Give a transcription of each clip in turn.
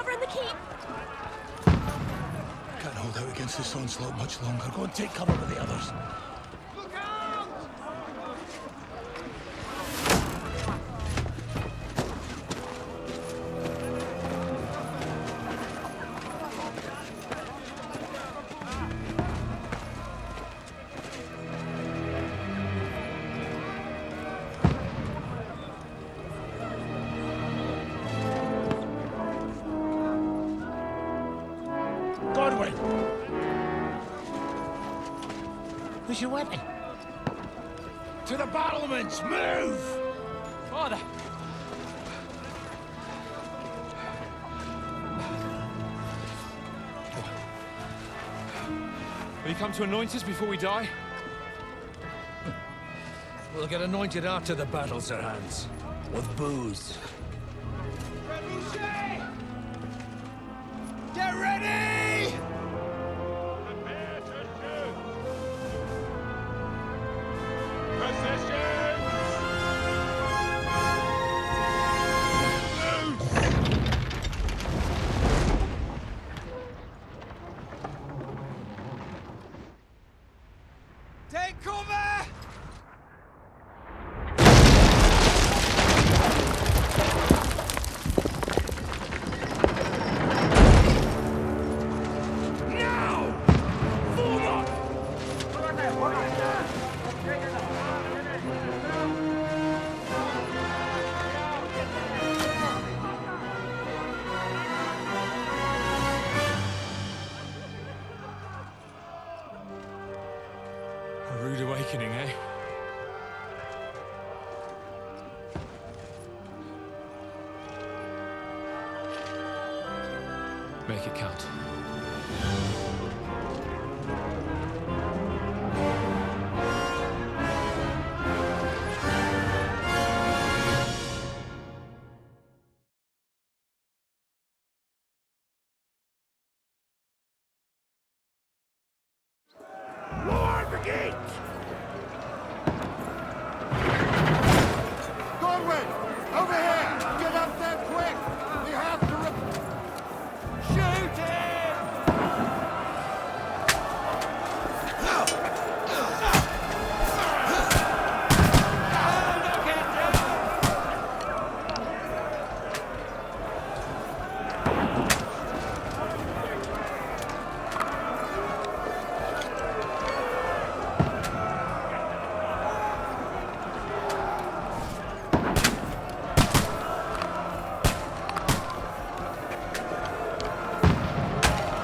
covering the keep. Can't hold out against this onslaught much longer. Go and take cover with the others. Who's your weapon? To the battlements! Move! Father! Will you come to anoint us before we die? We'll get anointed after the battles are hands. With booze. Get ready! Prepare to shoot! Positions! Take cover! A rude awakening, eh? Make it count. Lower the gate! Godwin! Over here! Get up there quick! We have to shoot him!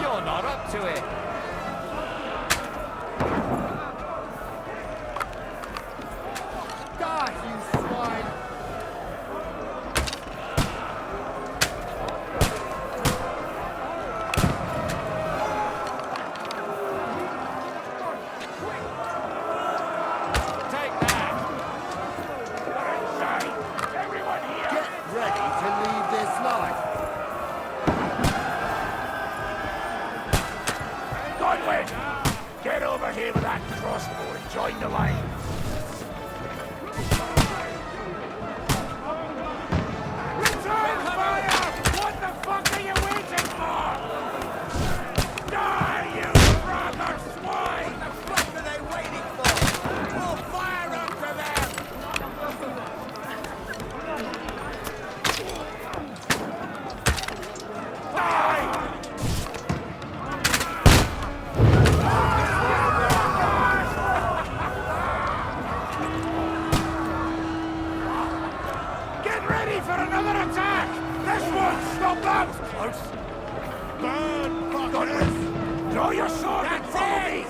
You're not up to it. Die, you swine! Take that. Inside! Everyone here! Get ready to leave this life! Godwin! Get over here with that crossbow and join the line! Return fire! What the fuck are you waiting for? Die, you brother swine! What the fuck are they waiting for? We'll fire after them! Die! Get ready for another attack! This won't stop them! Close. Burn, fuckers! Draw your sword and follow me!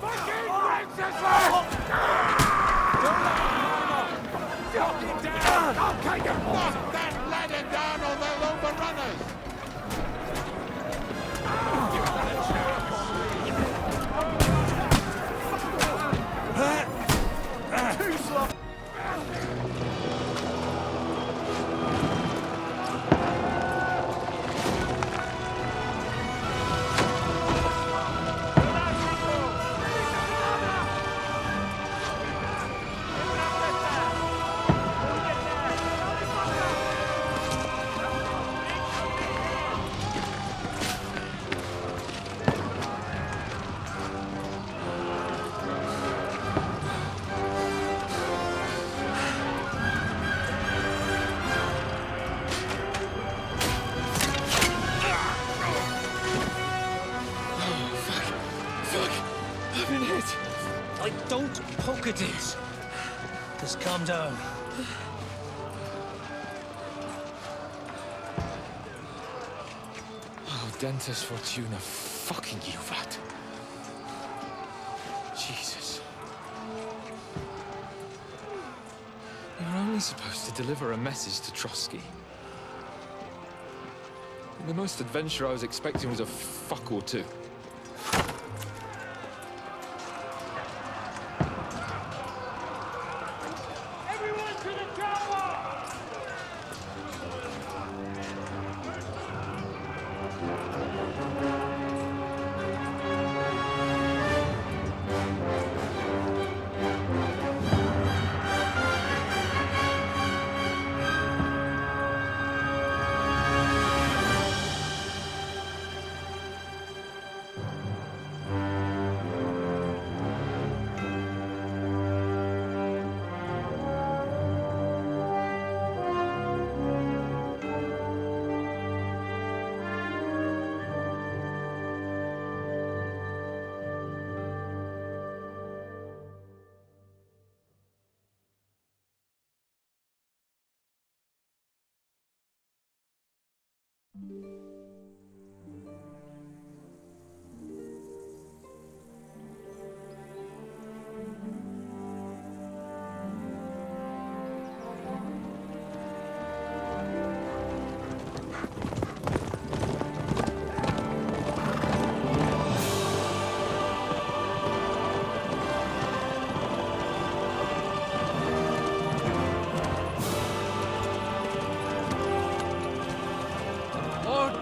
Fucking Wenceslas! Knock him down! I'll take him! Knock that ladder down on the don't poke at it. Just calm down. Oh, Dentes Fortuna, fucking you, Vat. Jesus. You're only supposed to deliver a message to Trotsky. The most adventure I was expecting was a fuck or two. Everyone to the tower!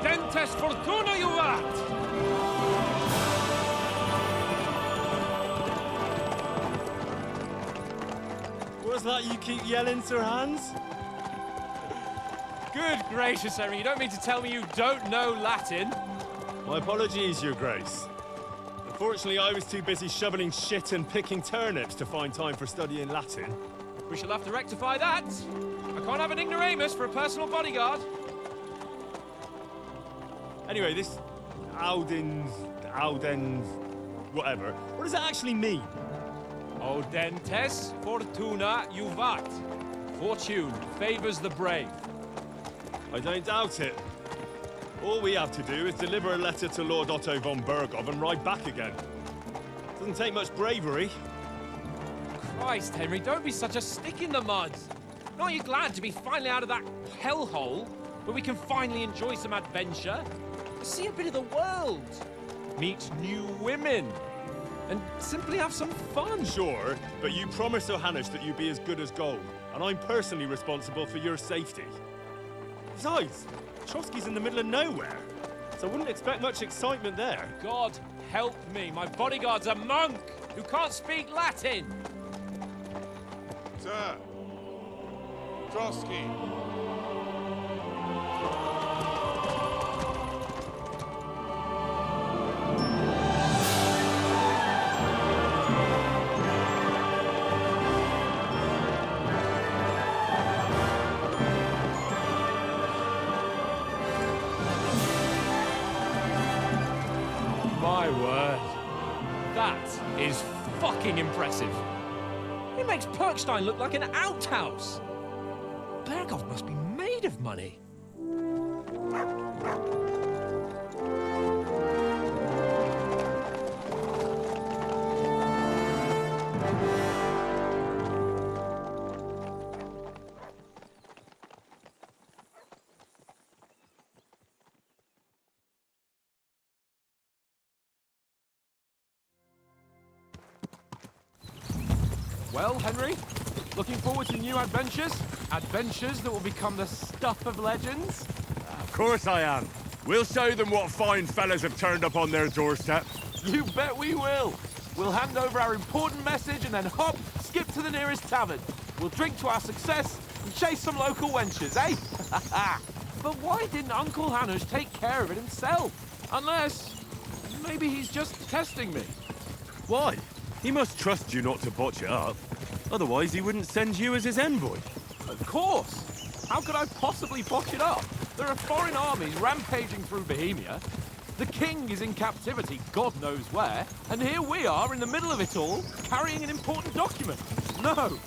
Dentes Fortuna, you vat! What's that you keep yelling, Sir Hans? Good gracious, Henry, you don't mean to tell me you don't know Latin? My apologies, Your Grace. Unfortunately, I was too busy shoveling shit and picking turnips to find time for studying Latin. We shall have to rectify that. I can't have an ignoramus for a personal bodyguard. Anyway, this Audens, whatever. What does that actually mean? O Dentes Fortuna Juvat. Fortune favors the brave. I don't doubt it. All we have to do is deliver a letter to Lord Otto von Bergov and ride back again. Doesn't take much bravery. Christ, Henry, don't be such a stick in the mud. Aren't you glad to be finally out of that hellhole where we can finally enjoy some adventure? See a bit of the world, meet new women, and simply have some fun. Sure, but you promised Johannes that you'd be as good as gold, and I'm personally responsible for your safety. Besides, Trotsky's in the middle of nowhere, so I wouldn't expect much excitement there. God help me, my bodyguard's a monk who can't speak Latin. Sir! Trotsky! My word. That is fucking impressive. It makes Perkstein look like an outhouse. Bergov must be made of money. Well, Henry, looking forward to new adventures? Adventures that will become the stuff of legends? Of course I am. We'll show them what fine fellas have turned up on their doorstep. You bet we will. We'll hand over our important message and then hop, skip to the nearest tavern. We'll drink to our success and chase some local wenches, eh? But why didn't Uncle Hanush take care of it himself? Unless, maybe he's just testing me. Why? He must trust you not to botch it up. Otherwise, he wouldn't send you as his envoy. Of course! How could I possibly botch it up? There are foreign armies rampaging through Bohemia. The king is in captivity, God knows where, and here we are in the middle of it all, carrying an important document. No,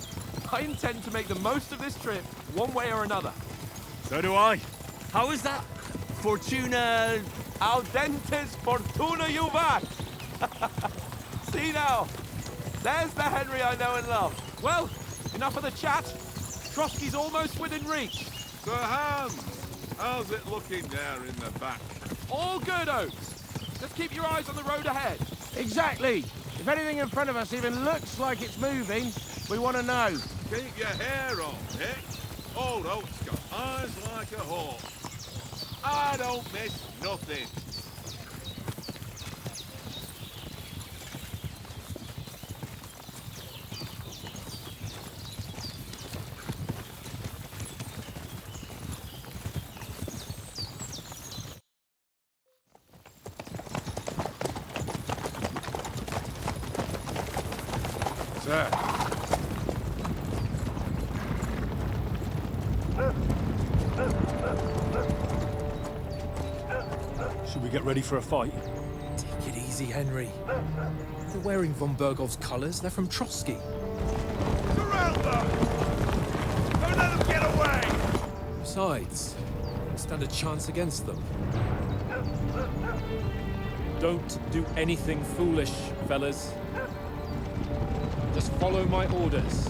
I intend to make the most of this trip, one way or another. So do I. How is that? Fortuna... Audentes fortuna juvat! See now, there's the Henry I know and love. Well, enough of the chat. Trotsky's almost within reach. Sir Hans, how's it looking there in the back? All good, Oaks. Just keep your eyes on the road ahead. Exactly. If anything in front of us even looks like it's moving, we want to know. Keep your hair on, eh? Old Oak's got eyes like a hawk. I don't miss nothing. Sir. Should we get ready for a fight? Take it easy, Henry. They're wearing von Bergov's colours. They're from Trotsky. Surround them! Don't let them get away! Besides, we stand a chance against them. Don't do anything foolish, fellas. Just follow my orders.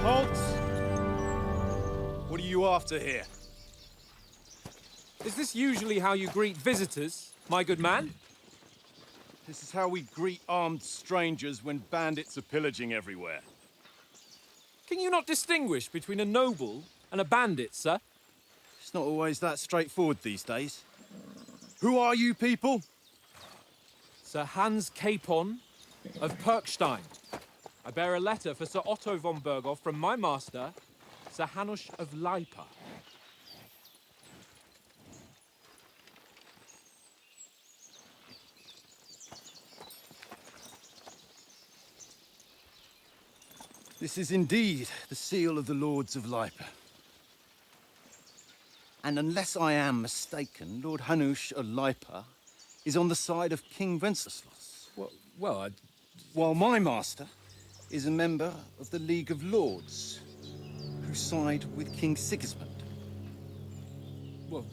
Halt! What are you after here? Is this usually how you greet visitors, my good man? This is how we greet armed strangers when bandits are pillaging everywhere. Can you not distinguish between a noble and a bandit, sir? It's not always that straightforward these days. Who are you people? Sir Hans Capon of Perkstein. I bear a letter for Sir Otto von Berghoff from my master, Sir Hanush of Leipa. This is indeed the seal of the Lords of Leipa. And unless I am mistaken, Lord Hanush of Leipa is on the side of King Wenceslas. Well, While my master is a member of the League of Lords, who side with King Sigismund. well,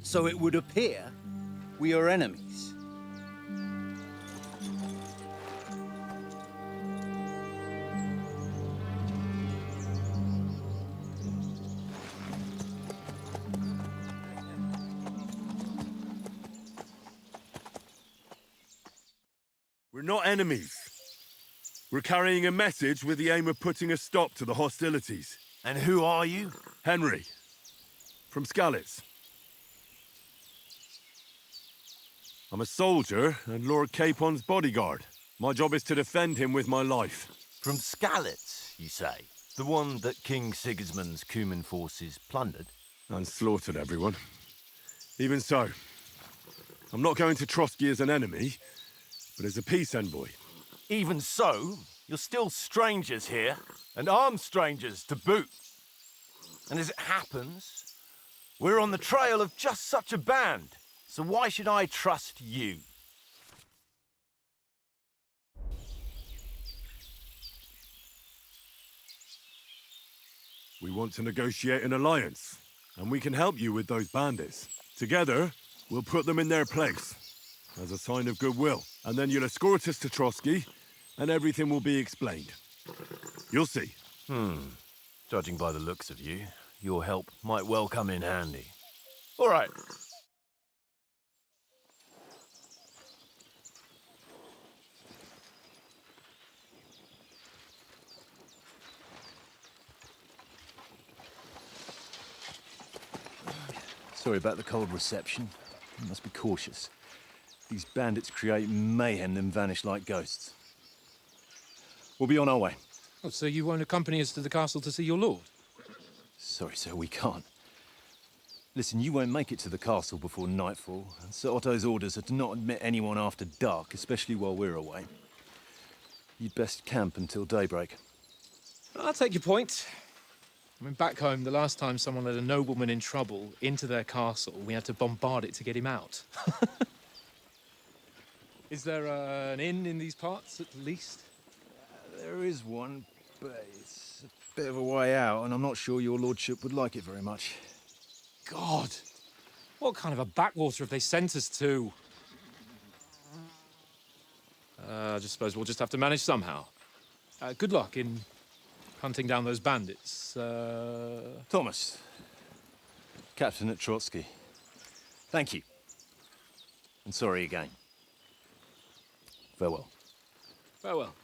So it would appear we are enemies. We're not enemies. We're carrying a message with the aim of putting a stop to the hostilities. And who are you? Henry, from Skalitz. I'm a soldier and Lord Capon's bodyguard. My job is to defend him with my life. From Skalitz, you say? The one that King Sigismund's Cuman forces plundered? And slaughtered everyone. Even so, I'm not going to Trotsky as an enemy, but as a peace envoy. Even so, you're still strangers here, and armed strangers to boot. And as it happens, we're on the trail of just such a band, so why should I trust you? We want to negotiate an alliance, and we can help you with those bandits. Together, we'll put them in their place, as a sign of goodwill. And then you'll escort us to Trotsky, and everything will be explained. You'll see. Judging by the looks of you, your help might well come in handy. All right. Sorry about the cold reception. You must be cautious. These bandits create mayhem, then vanish like ghosts. We'll be on our way. oh, so you won't accompany us to the castle to see your lord? Sorry, sir, we can't. Listen, you won't make it to the castle before nightfall, and Sir Otto's orders are to not admit anyone after dark, especially while we're away. You'd best camp until daybreak. I'll take your point. I mean, back home, the last time someone let a nobleman in trouble into their castle, we had to bombard it to get him out. Is there an inn in these parts, at least? There is one, but it's a bit of a way out, and I'm not sure your lordship would like it very much. God! What kind of a backwater have they sent us to? I just suppose we'll just have to manage somehow. Good luck in hunting down those bandits. Thomas, Captain at Trotsky. Thank you. And sorry again. Farewell. Farewell.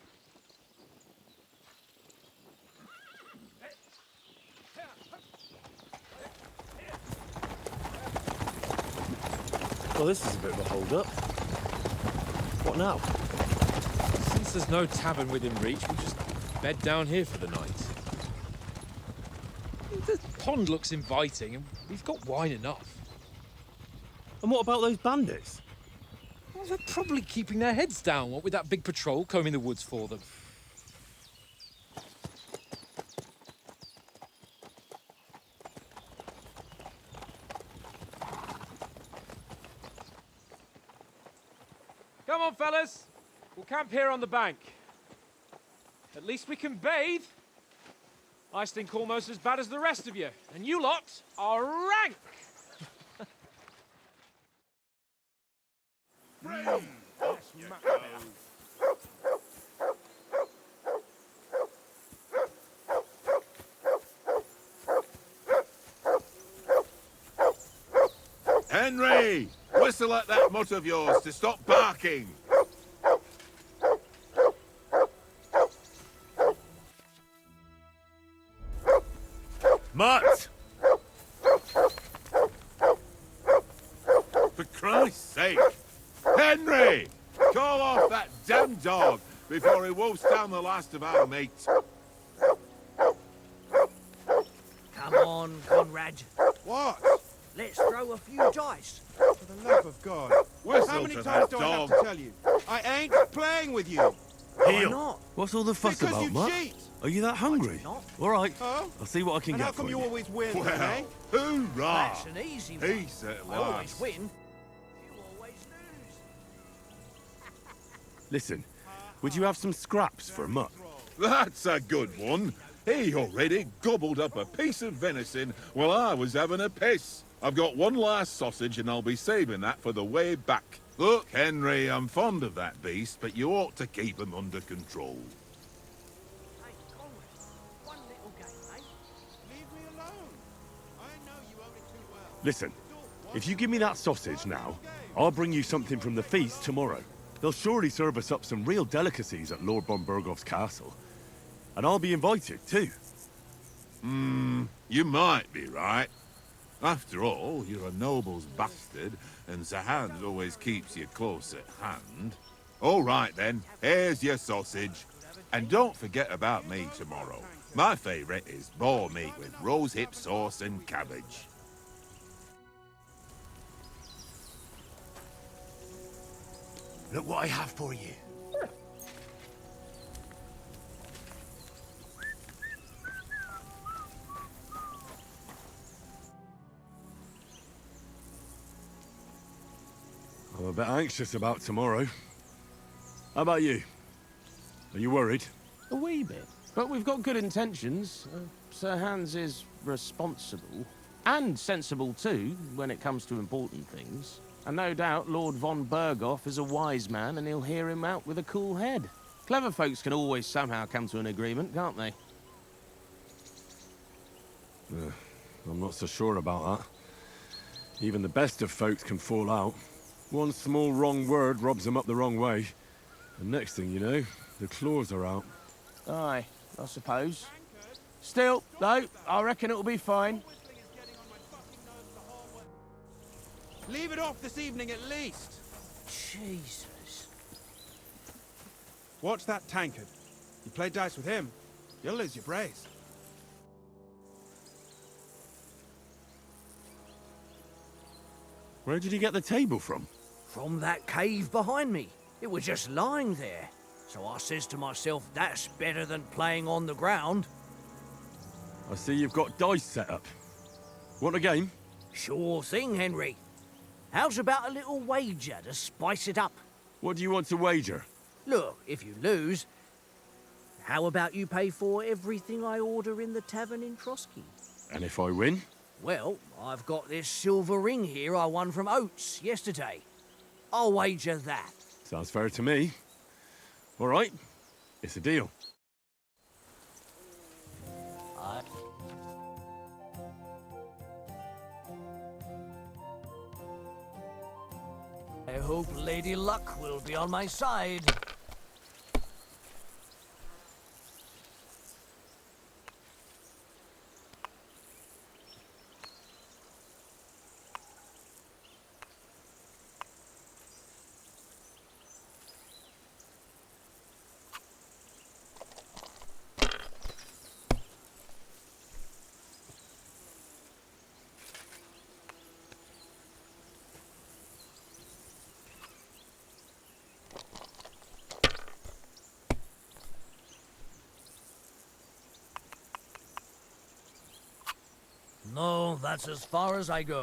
Well, this is a bit of a hold-up. What now? Since there's no tavern within reach, we'll just bed down here for the night. The pond looks inviting, and we've got wine enough. And what about those bandits? Well, they're probably keeping their heads down, what with that big patrol combing the woods for them. Come on, fellas. We'll camp here on the bank. At least we can bathe. I stink almost as bad as the rest of you, and you lot are rank! Henry! Whistle at that mutt of yours to stop barking! Mutt! For Christ's sake! Henry! Call off that damn dog before he wolfs down the last of our mates. Come on, Conrad. What? Let's throw a few dice. For the love of God. Whistle How many to times that do I have dog. to tell you? I ain't playing with you. Why not? What's all the fuss Because about, you Mutt? cheat. Are you that hungry? not. All right, Oh? I'll see what I can And get how come for you you. always win, Well, eh? hoorah! That's an easy one. Peace at I always last. win. You always lose. Listen, would you have some scraps for Mutt? That's a good one. He already gobbled up a piece of venison while I was having a piss. I've got one last sausage and I'll be saving that for the way back. Look, Henry, I'm fond of that beast, but you ought to keep him under control. Hey, Conrad, one little game, eh? Leave me alone. I know you only too well. Listen, if you give me that sausage now, I'll bring you something from the feast tomorrow. They'll surely serve us up some real delicacies at Lord von Bergoff's castle. And I'll be invited, too. You might be right. After all, you're a noble's bastard, and Sir Hans always keeps you close at hand. All right, then. Here's your sausage. And don't forget about me tomorrow. My favourite is boar meat with rosehip sauce and cabbage. Look what I have for you. I'm a bit anxious about tomorrow. How about you? Are you worried? A wee bit. But we've got good intentions. Sir Hans is responsible. And sensible too, when it comes to important things. And no doubt Lord von Bergoff is a wise man and he'll hear him out with a cool head. Clever folks can always somehow come to an agreement, can't they? I'm not so sure about that. Even the best of folks can fall out. One small wrong word robs them up the wrong way. And next thing you know, the claws are out. Aye, I suppose. Still, though, I reckon it'll be fine. Leave it off this evening at least. Jesus. Watch that tankard. You play dice with him, you'll lose your brace. Where did you get the table from? From that cave behind me. It was just lying there. So I says to myself, that's better than playing on the ground. I see you've got dice set up. Want a game? Sure thing, Henry. How's about a little wager to spice it up? What do you want to wager? Look, if you lose, how about you pay for everything I order in the tavern in Trotsky? And if I win? Well, I've got this silver ring here I won from Oates yesterday. I'll wager that. Sounds fair to me. All right, it's a deal. I hope Lady Luck will be on my side. No, that's as far as I go.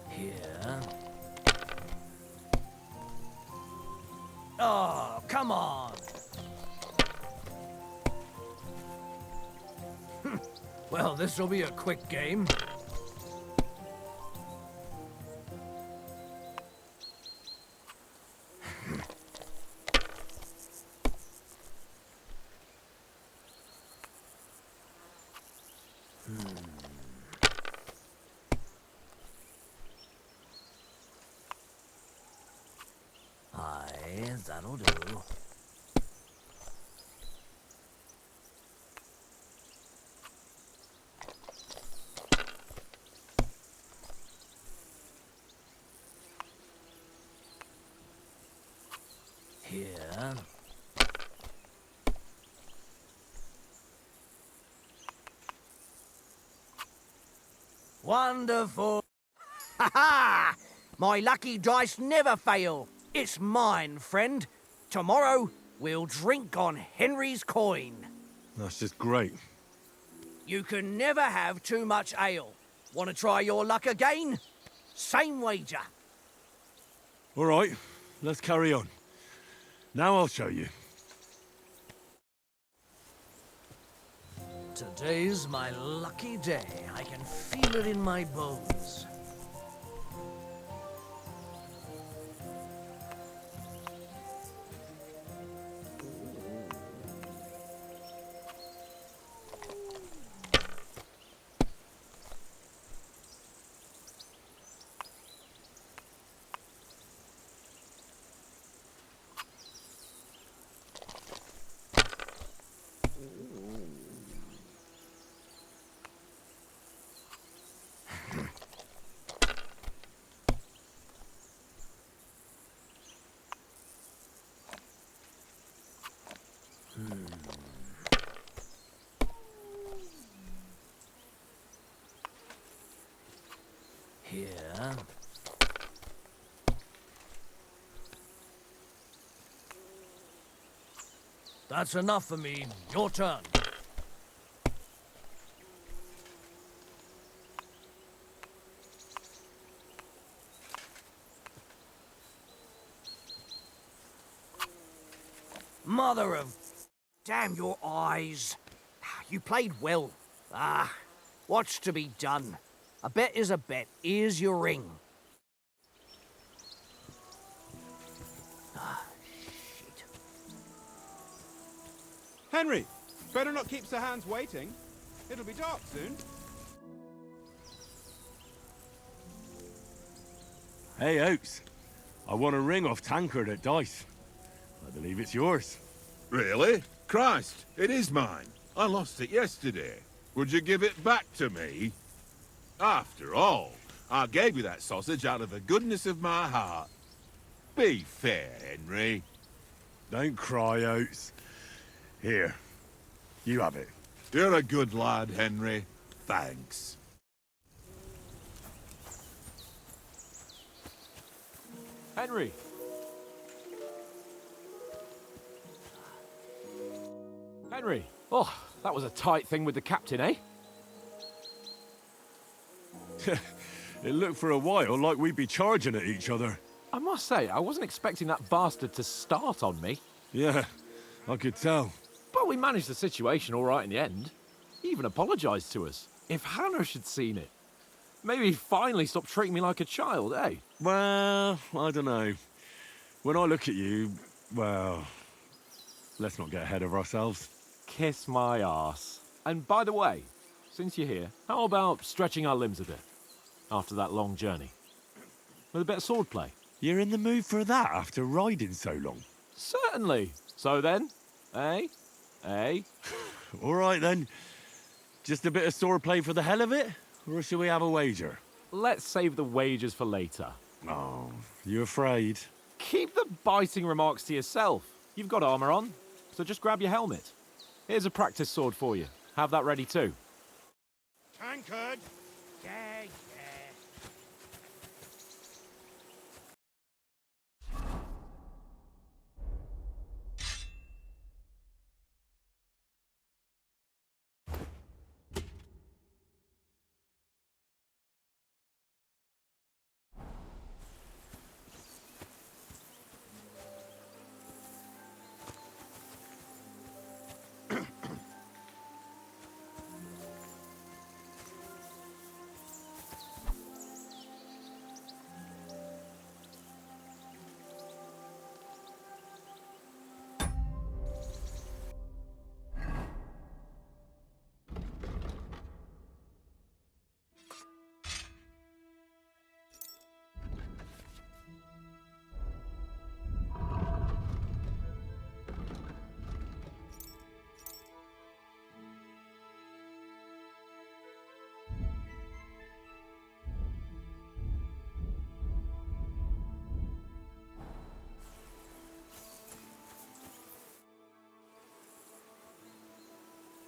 Here. Oh, come on. Well, this will be a quick game. Aye, that'll do. Here. Wonderful. Ha ha! My lucky dice never fail. It's mine, friend. Tomorrow, we'll drink on Henry's coin. That's just great. You can never have too much ale. Want to try your luck again? Same wager. All right, let's carry on. Now I'll show you. Today's my lucky day. I can feel it in my bones. That's enough for me. Your turn. Mother of... Damn your eyes. You played well. What's to be done? A bet is a bet. Here's your ring. Shit. Henry, better not keep Sir Hans waiting. It'll be dark soon. Hey, Oaks. I won a ring off Tankard at Dice. I believe it's yours. Really? Christ, it is mine. I lost it yesterday. Would you give it back to me? After all, I gave you that sausage out of the goodness of my heart. Be fair, Henry. Don't cry, Oates. Here, you have it. You're a good lad, Henry. Thanks. Henry. Henry. Oh, that was a tight thing with the captain, eh? It looked for a while like we'd be charging at each other. I must say, I wasn't expecting that bastard to start on me. Yeah, I could tell. But we managed the situation all right in the end. He even apologized to us. If Hanosh had seen it, maybe he'd finally stop treating me like a child, eh? Well, I don't know. When I look at you, well, let's not get ahead of ourselves. Kiss my arse. And by the way, since you're here, how about stretching our limbs a bit after that long journey? With a bit of swordplay. You're in the mood for that after riding so long? Certainly. So then, eh? Eh? All right then. Just a bit of swordplay for the hell of it? Or shall we have a wager? Let's save the wagers for later. Oh, you afraid? Keep the biting remarks to yourself. You've got armor on, so just grab your helmet. Here's a practice sword for you. Have that ready too. Tankard! Yeah.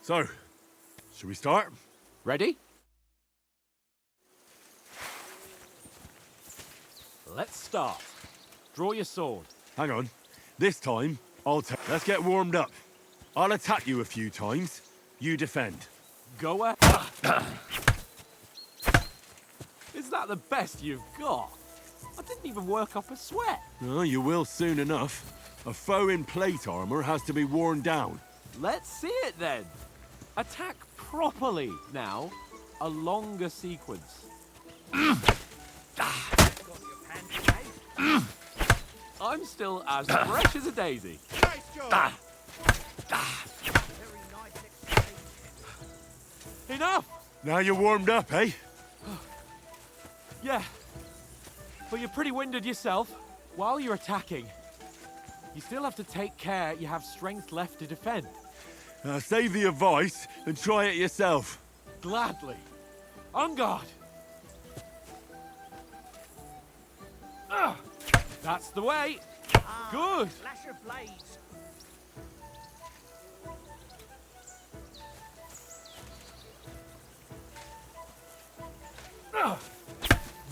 So, should we start? Ready? Let's start. Draw your sword. Hang on. This time, let's get warmed up. I'll attack you a few times. You defend. Go ahead. Is that the best you've got? I didn't even work up a sweat. Oh, you will soon enough. A foe in plate armor has to be worn down. Let's see it then. Attack properly now. A longer sequence. I'm still as fresh as a daisy. Nice job! Enough! Now you're warmed up, eh? Yeah. But you're pretty winded yourself. While you're attacking, you still have to take care you have strength left to defend. Save the advice and try it yourself. Gladly. On guard. That's the way. Good. Flash of blades.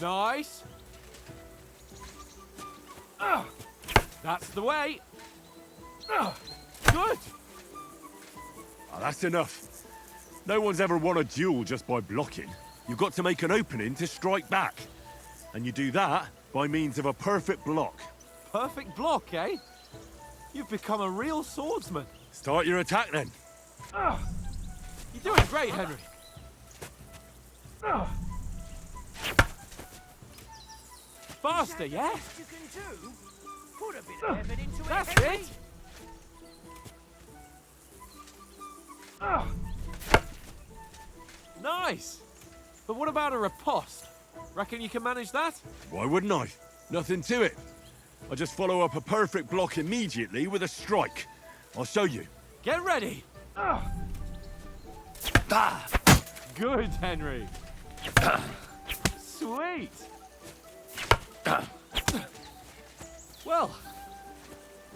Nice. That's the way. Good. That's enough. No one's ever won a duel just by blocking. You've got to make an opening to strike back. And you do that by means of a perfect block. Perfect block, eh? You've become a real swordsman. Start your attack then. You're doing great, Henry. Faster, yeah? You can do. Put a bit of effort into it, That's Henry. it. Nice. But what about a riposte? Reckon you can manage that? Why wouldn't I? Nothing to it. I just follow up a perfect block immediately with a strike. I'll show you. Get ready. Good, Henry. Sweet. Well,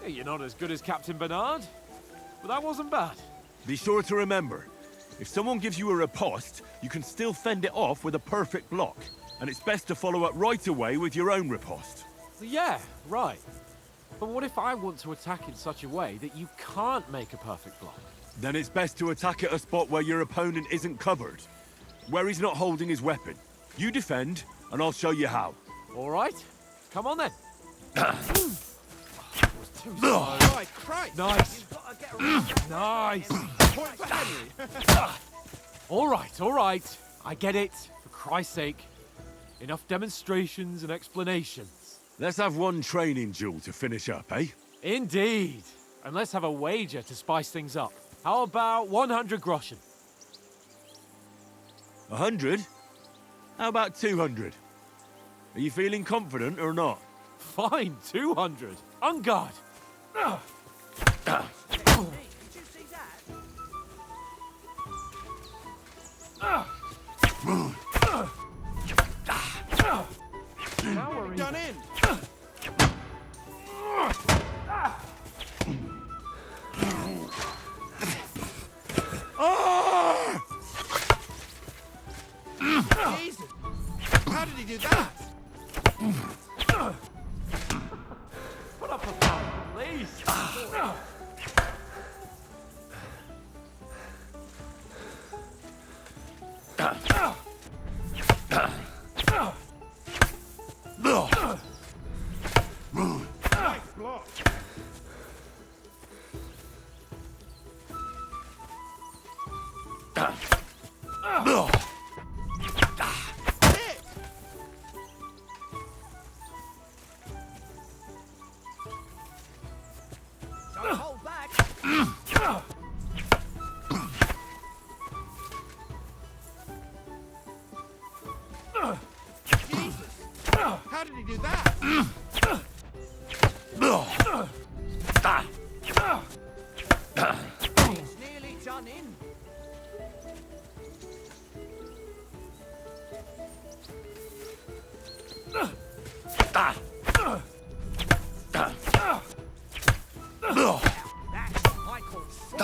you're not as good as Captain Bernard, but that wasn't bad. Be sure to remember, if someone gives you a riposte, you can still fend it off with a perfect block. And it's best to follow up right away with your own riposte. Yeah, right. But what if I want to attack in such a way that you can't make a perfect block? Then it's best to attack at a spot where your opponent isn't covered. Where he's not holding his weapon. You defend, and I'll show you how. All right. Come on then. Right, Christ! Nice. Nice. Point for Henry. All right. I get it. For Christ's sake. Enough demonstrations and explanations. Let's have one training duel to finish up, eh? Indeed. And let's have a wager to spice things up. How about 100 groschen? 100? How about 200? Are you feeling confident or not? Fine, 200. On guard. Did you see that? Now we're Done in. Jesus! How did he do that? Put up a fight, please. Nice block. Hit! Don't hold back. Jesus! How did he do that? It's nearly done in. That's what I call sword.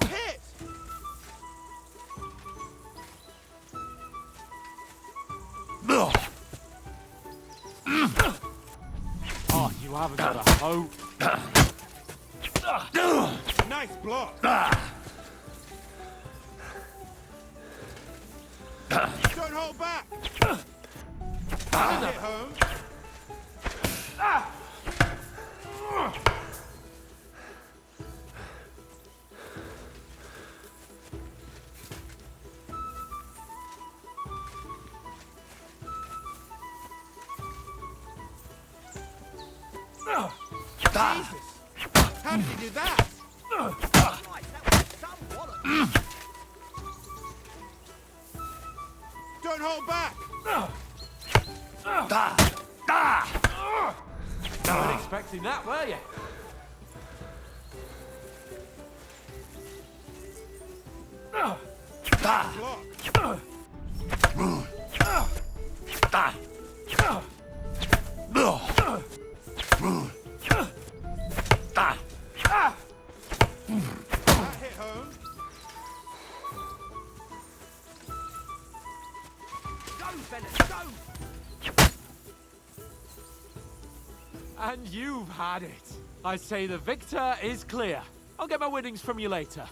Hit! Oh, you haven't got a hope. Nice block. Don't hold back. Hit home. Jesus! How did he do that? Right, that was some wallop. Don't hold back. Weren't expecting that, were you? Block. That hit home. Go, fellas, go! And you've had it. I say the victor is clear. I'll get my winnings from you later.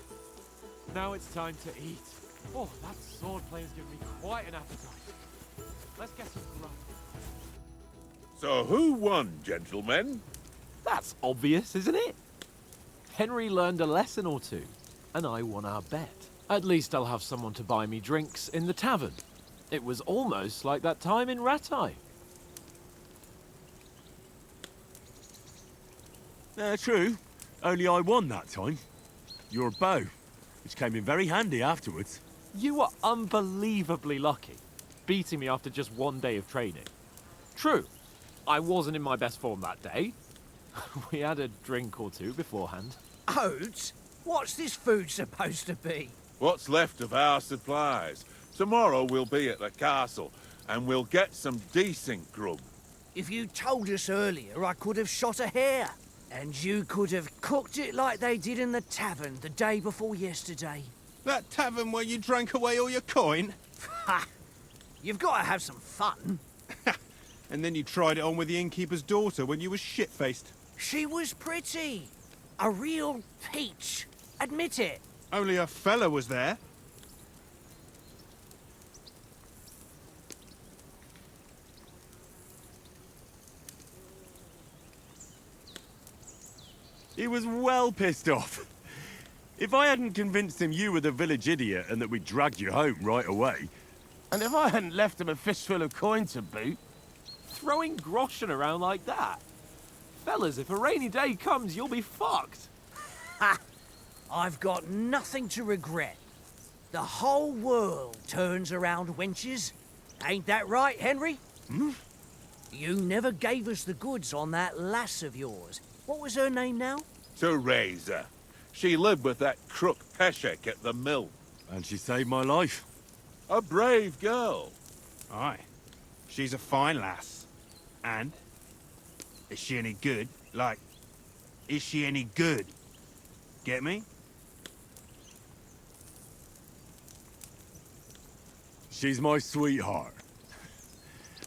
Now it's time to eat. Oh, that swordplay has given me quite an appetite. Let's get some grub. So who won, gentlemen? That's obvious, isn't it? Henry learned a lesson or two, and I won our bet. At least I'll have someone to buy me drinks in the tavern. It was almost like that time in Rattay. True. Only I won that time. Your bow, which came in very handy afterwards. You were unbelievably lucky, beating me after just one day of training. True, I wasn't in my best form that day. We had a drink or two beforehand. Oats? What's this food supposed to be? What's left of our supplies. Tomorrow we'll be at the castle, and we'll get some decent grub. If you told us earlier, I could have shot a hare. And you could have cooked it like they did in the tavern the day before yesterday. That tavern where you drank away all your coin? Ha! You've got to have some fun. And then you tried it on with the innkeeper's daughter when you were shit-faced. She was pretty. A real peach. Admit it. Only a fella was there. He was well pissed off. If I hadn't convinced him you were the village idiot and that we dragged you home right away... And if I hadn't left him a fistful of coin to boot... Throwing groschen around like that? Fellas, if a rainy day comes, you'll be fucked. Ha! I've got nothing to regret. The whole world turns around wenches. Ain't that right, Henry? Hmm? You never gave us the goods on that lass of yours. What was her name now? Teresa. She lived with that crook Peshek at the mill. And she saved my life. A brave girl. Aye. She's a fine lass. And? Is she any good? Like, is she any good? Get me? She's my sweetheart.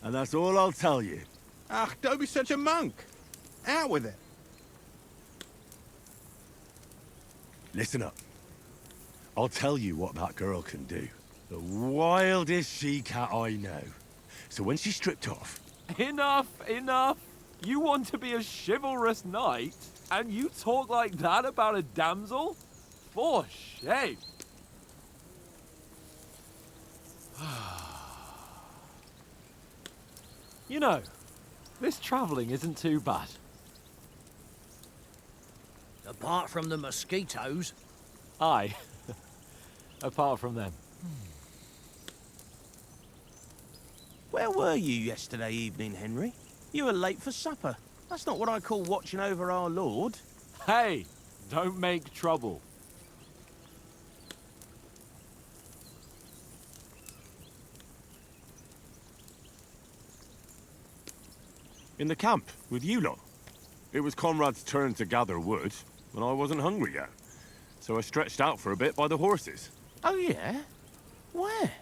And that's all I'll tell you. Ah, don't be such a monk. Out with it. Listen up. I'll tell you what that girl can do. The wildest she-cat I know. So when she's stripped off... Enough, enough. You want to be a chivalrous knight, and you talk like that about a damsel? For shame. You know, this travelling isn't too bad. Apart from the mosquitoes. Aye. Apart from them. Where were you yesterday evening, Henry? You were late for supper. That's not what I call watching over our lord. Hey, don't make trouble. In the camp, with you lot. It was Conrad's turn to gather wood, and I wasn't hungry yet. So I stretched out for a bit by the horses. Oh, yeah? Where?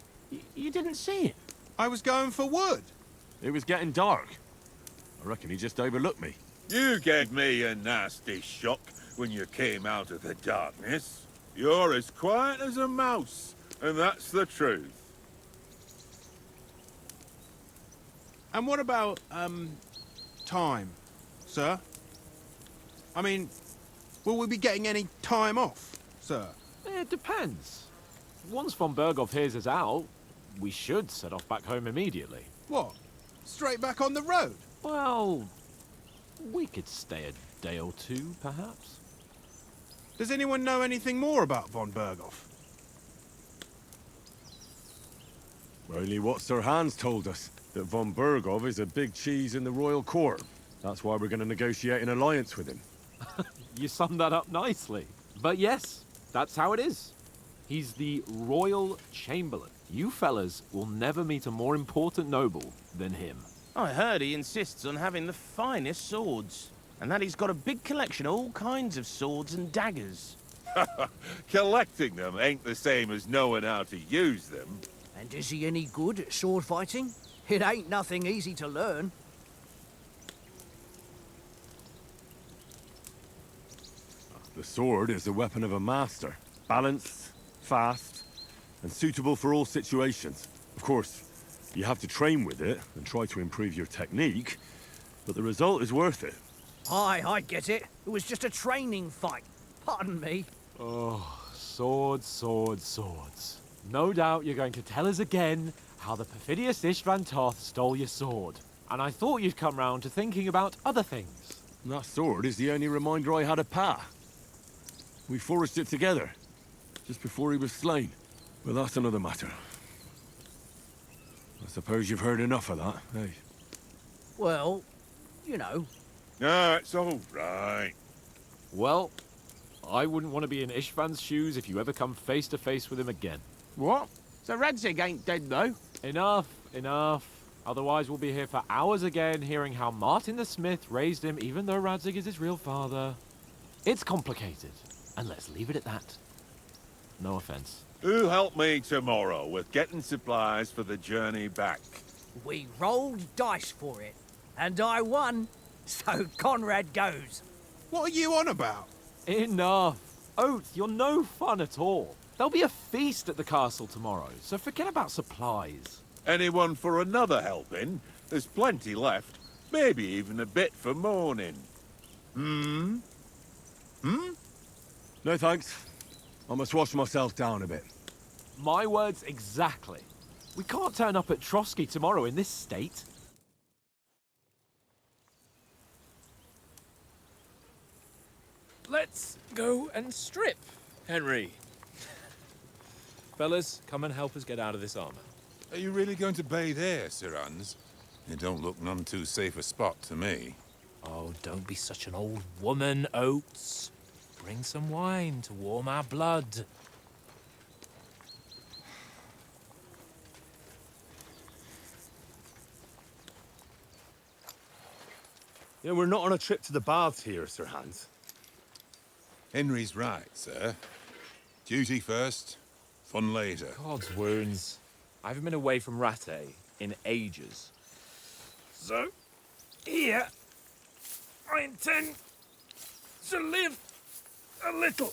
You didn't see it? I was going for wood. It was getting dark. I reckon he just overlooked me. You gave me a nasty shock when you came out of the darkness. You're as quiet as a mouse, and that's the truth. And what about, time, sir? I mean, will we be getting any time off, sir? It depends. Once von Berghoff hears us out, we should set off back home immediately. What? Straight back on the road? Well, we could stay a day or two, perhaps. Does anyone know anything more about von Berghoff? Only what Sir Hans told us, that von Berghoff is a big cheese in the royal court. That's why we're going to negotiate an alliance with him. You summed that up nicely. But yes, that's how it is. He's the royal chamberlain. You fellas will never meet a more important noble than him. I heard he insists on having the finest swords, and that he's got a big collection of all kinds of swords and daggers. Collecting them ain't the same as knowing how to use them. And is he any good at sword fighting? It ain't nothing easy to learn. The sword is the weapon of a master. Balanced, fast, and suitable for all situations. Of course, you have to train with it and try to improve your technique, but the result is worth it. Aye, I get it. It was just a training fight. Pardon me. Oh, swords, swords, swords. No doubt you're going to tell us again how the perfidious Istvan Toth stole your sword. And I thought you'd come round to thinking about other things. And that sword is the only reminder I had of Pa. We forged it together, just before he was slain. But that's another matter. I suppose you've heard enough of that, eh? Well, you know. No, it's all right. Well, I wouldn't want to be in Istvan's shoes if you ever come face to face with him again. What? So Radzig ain't dead, though? Enough, enough. Otherwise we'll be here for hours again hearing how Martin the Smith raised him even though Radzig is his real father. It's complicated, and let's leave it at that. No offense. Who help me tomorrow with getting supplies for the journey back? We rolled dice for it, and I won, so Conrad goes. What are you on about? Enough. Oath, you're no fun at all. There'll be a feast at the castle tomorrow, so forget about supplies. Anyone for another helping? There's plenty left. Maybe even a bit for morning. Hmm? No thanks. I must wash myself down a bit. My words exactly. We can't turn up at Trotsky tomorrow in this state. Let's go and strip, Henry. Fellas, come and help us get out of this armor. Are you really going to bathe here, Sir Hans? It don't look none too safe a spot to me. Oh, don't be such an old woman, Oates. Bring some wine to warm our blood. You know, we're not on a trip to the baths here, Sir Hans. Henry's right, sir. Duty first, fun later. God's wounds. I haven't been away from Rattay in ages. So, here, I intend to live a little.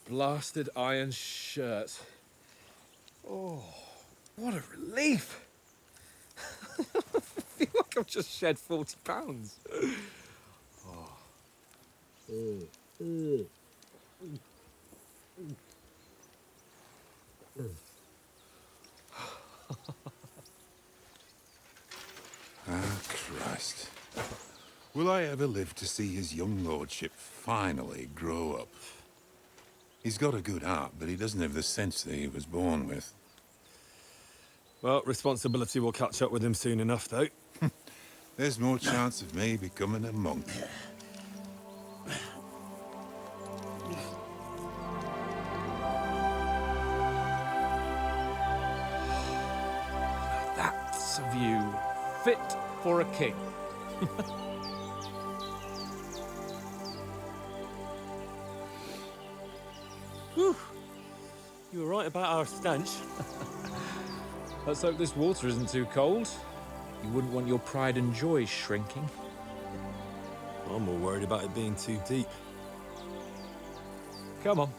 Blasted iron shirt. Oh, what a relief. I feel like I've just shed 40 pounds. Ah, Christ. Will I ever live to see his young lordship finally grow up? He's got a good heart, but he doesn't have the sense that he was born with. Well, responsibility will catch up with him soon enough, though. There's more chance of me becoming a monk. That's a view fit for a king. Whew. You were right about our stench. Let's hope this water isn't too cold. You wouldn't want your pride and joy shrinking. I'm more worried about it being too deep. Come on.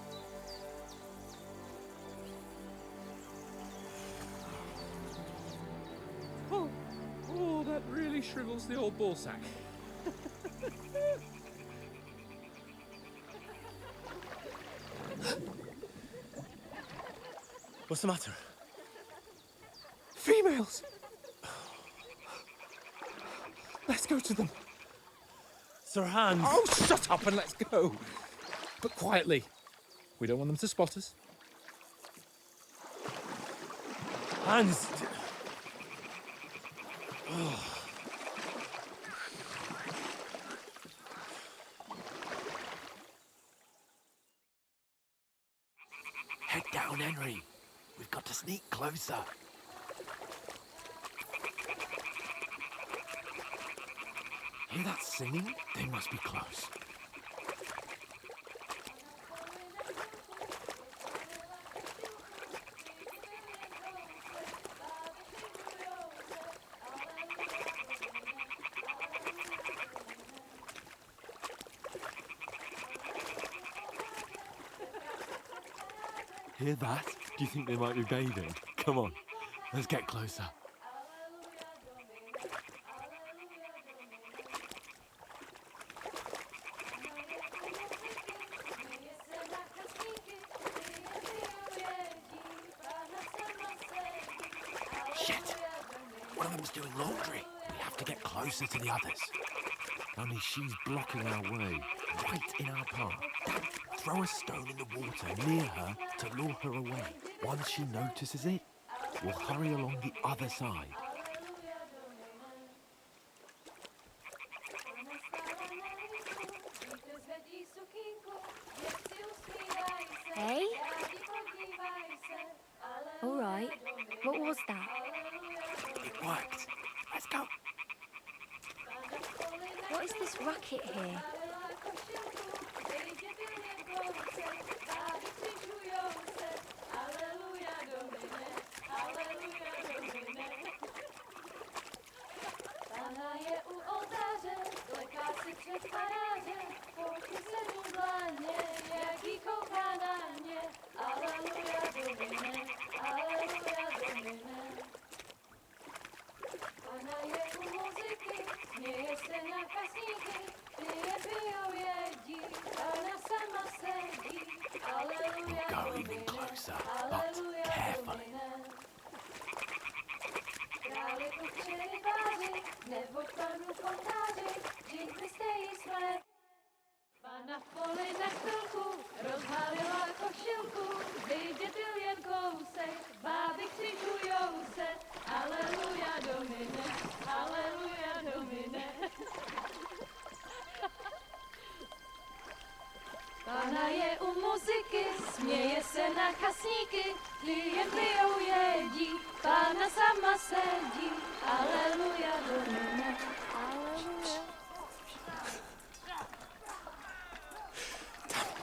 Oh, that really shrivels the old ball sack. What's the matter? Females! Let's go to them. Sir Hans! Oh, shut up and let's go. But quietly. We don't want them to spot us. Hans! Head down, Henry. We've got to sneak closer. Hear that singing? They must be close. hear that? Do you think they might be bathing? Come on, let's get closer. Shit! One of them's doing laundry. We have to get closer to the others. Only she's blocking our way, right in our path. Throw a stone in the water near her to lure her away. Once she notices it, we'll hurry along the other side. Hey? All right. What was that? It worked. Let's go. What is this racket here? We'll go even closer, but carefully. Na poli na chvilku rozhalila košilku, vyjde byl jen kousek, báby křičujou se, aleluja domine, aleluja domine. Pána je u muziky, směje se na chasníky, ty jen pijou jedí, pána sama sedí, aleluja domine, aleluja.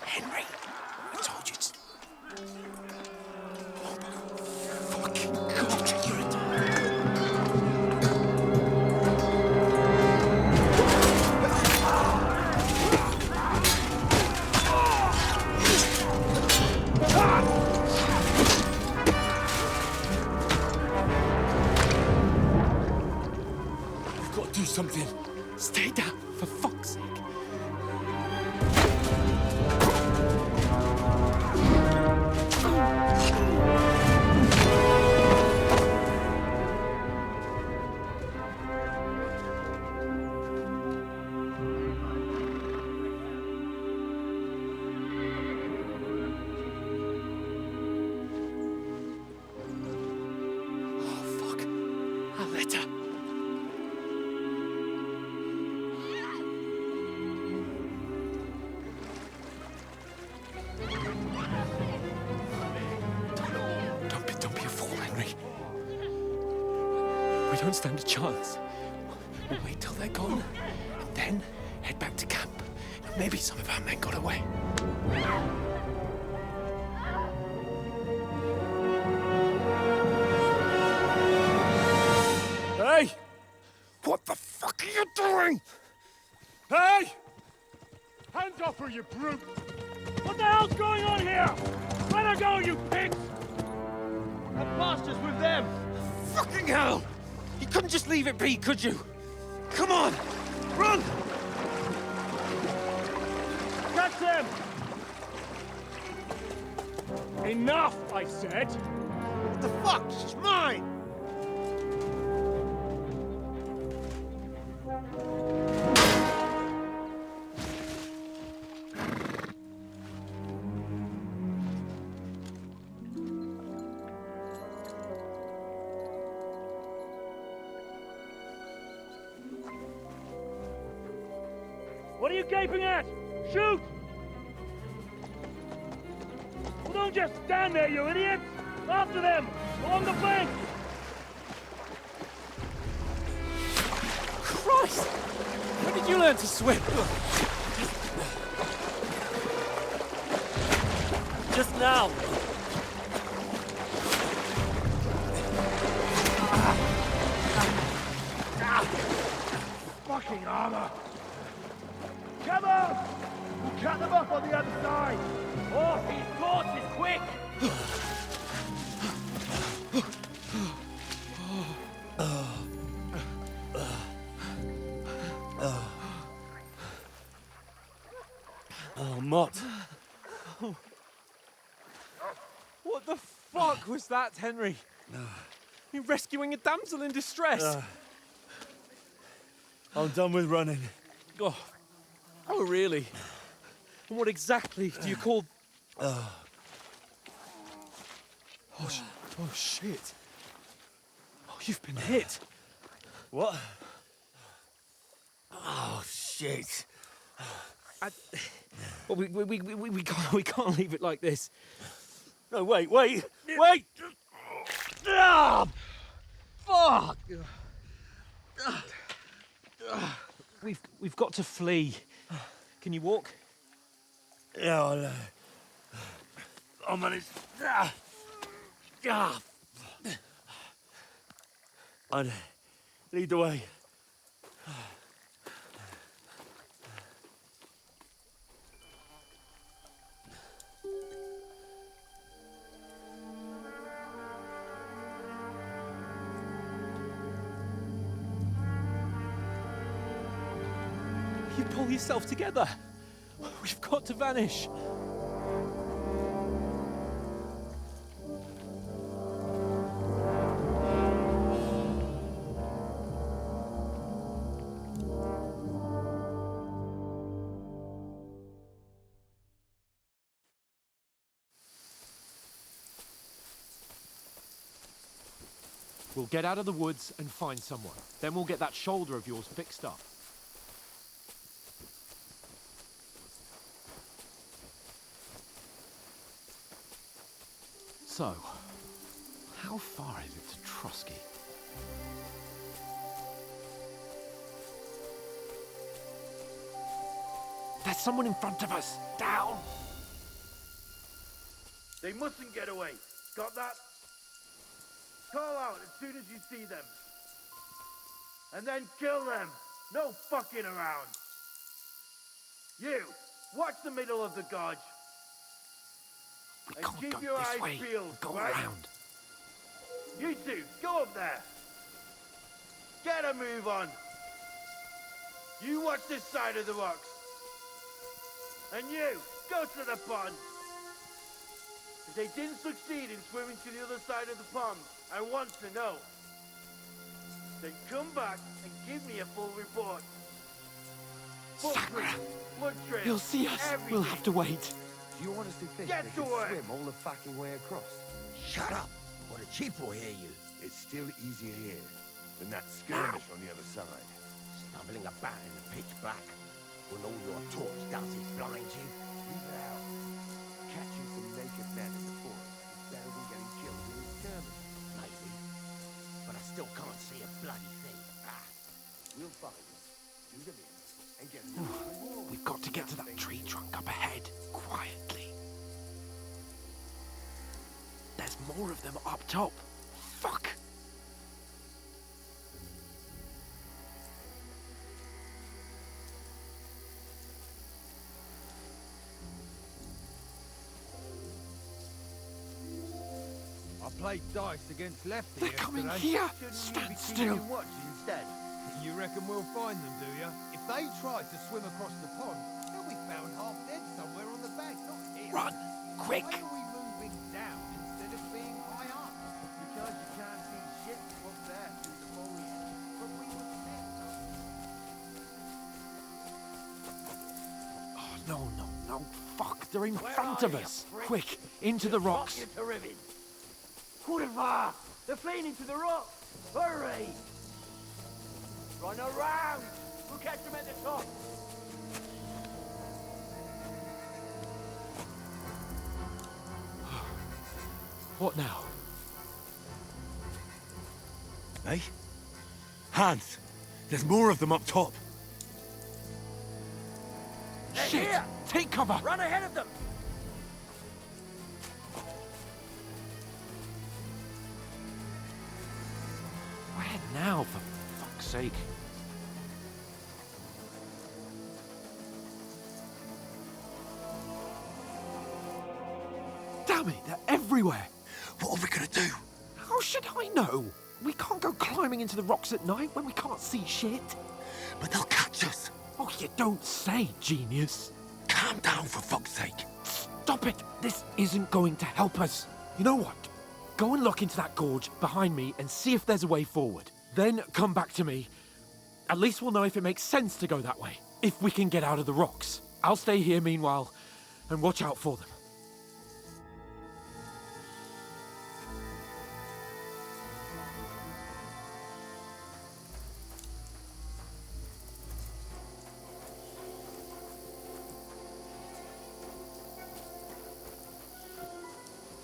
Henry, I told you to... Oh my fucking God, you're a... We've got to do something. Stay down, for fuck's sake. Don't be a fool, Henry. We don't stand a chance. We'll wait till they're gone, and then head back to camp. Maybe some of our men got away. Hey! What the fuck are you doing? Hey! Hands off her, you brute! What the hell's going on here? Let her go, you pigs! That bastard's with them! Fucking hell! You couldn't just leave it be, could you? Come on! Run! Catch them! Enough, I said! What the fuck? She's mine! What are you gaping at? Shoot! Well, don't just stand there, you idiots! After them! Along the flank! Christ! When did you learn to swim? Just now! Fucking armor! Come on! We'll cut them up on the other side! Oh, these horses, quick! Oh, Mott. What the fuck was that, Henry? You rescuing a damsel in distress? I'm done with running. Oh, really? And what exactly do you call... Oh, shit. Oh, you've been hit. What? Oh, shit. Well, we can't leave it like this. No, wait! Ah! Fuck! We've got to flee. Can you walk? Yeah, I'll manage. I'd lead the way. You pull yourself together. We've got to vanish. We'll get out of the woods and find someone. Then we'll get that shoulder of yours fixed up. So, how far is it to Trotsky? There's someone in front of us! Down! They mustn't get away. Got that? Call out as soon as you see them. And then kill them. No fucking around. You, watch the middle of the gorge. We And can't keep go your this eyes way. peeled, Go right? around. You two, go up there. Get a move on. You watch this side of the rocks. And you, go to the pond. If they didn't succeed in swimming to the other side of the pond, I want to know. Then come back and give me a full report. Sakura! Blood trail, You'll see us. everything. We'll have to wait. Do you honestly think Get they to can work. swim all the fucking way across? Shut up, or the chief will hear you. It's still easier here than that skirmish on the other side. Stumbling about in the pitch black, when all your torch does is blind you. Leave it out. Catching some naked men in the forest is better than getting killed in a skirmish. Maybe, but I still can't see a bloody thing. We'll find them, do them in, and get them. We've got to get to that tree trunk up ahead, quietly. There's more of them up top. Fuck! I played dice against Lefty They're coming yesterday. here. Shouldn't Stand you be still. keeping watch instead? You reckon we'll find them, do you? If they tried to swim across the pond, they'll be found half dead somewhere on the bank, not here. Run! Quick! Why are we moving down instead of being high up? Because you can't see shit up there through the foliage. But we were set up. Oh, no. Fuck, they're in Where front are of you, us. prick? Quick, into the rocks. You to ribbons. Kurva! They're fleeing into the rocks. Hurry! Run around! We'll catch them at the top. What now? Hey? Hans! There's more of them up top. They're Shit! here! Take cover! Run ahead of them! Where now, for fuck's sake? Damn it, they're everywhere! What are we gonna do? How I know. We can't go climbing into the rocks at night when we can't see shit. But they'll catch us. Oh, you don't say, genius. Calm down, for fuck's sake. Stop it. This isn't going to help us. You know what? Go and look into that gorge behind me and see if there's a way forward. Then come back to me. At least we'll know if it makes sense to go that way. If we can get out of the rocks. I'll stay here meanwhile and watch out for them.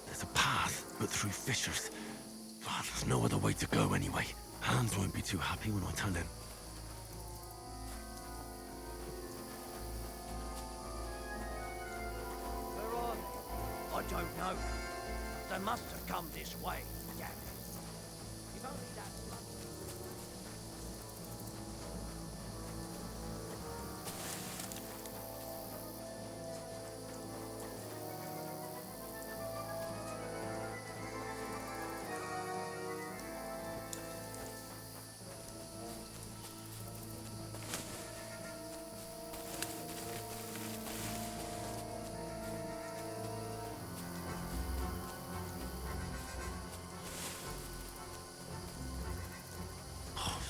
There's a path, but through fissures. Oh, there's no other way to go anyway. Hans won't be too happy when I tell him. Where are they? I don't know. They must have come this way. Damn it. If only that blood...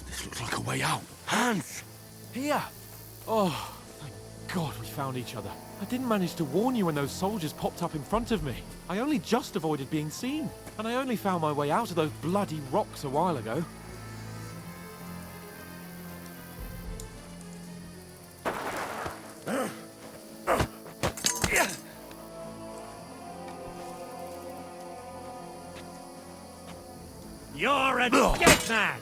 This looks like a way out. Hans! Here! Oh, thank God we found each other. I didn't manage to warn you when those soldiers popped up in front of me. I only just avoided being seen. And I only found my way out of those bloody rocks a while ago. You're a dead man!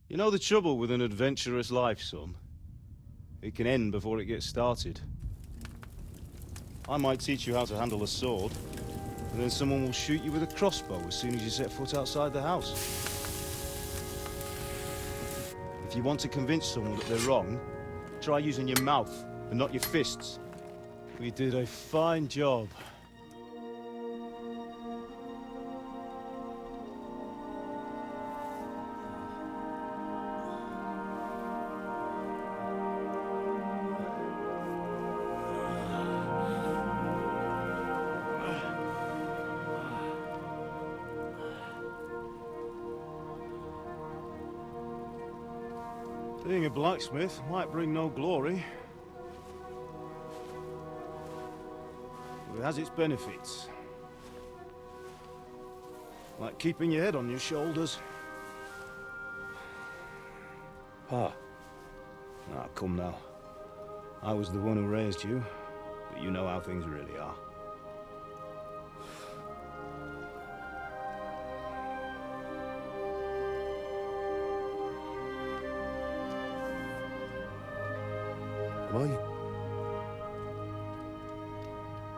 You know the trouble with an adventurous life, son? It can end before it gets started. I might teach you how to handle a sword, and then someone will shoot you with a crossbow as soon as you set foot outside the house. If you want to convince someone that they're wrong, try using your mouth and not your fists. We did a fine job. Being a blacksmith might bring no glory, but it has its benefits. Like keeping your head on your shoulders. Pa. Ah, come now. I was the one who raised you, but you know how things really are.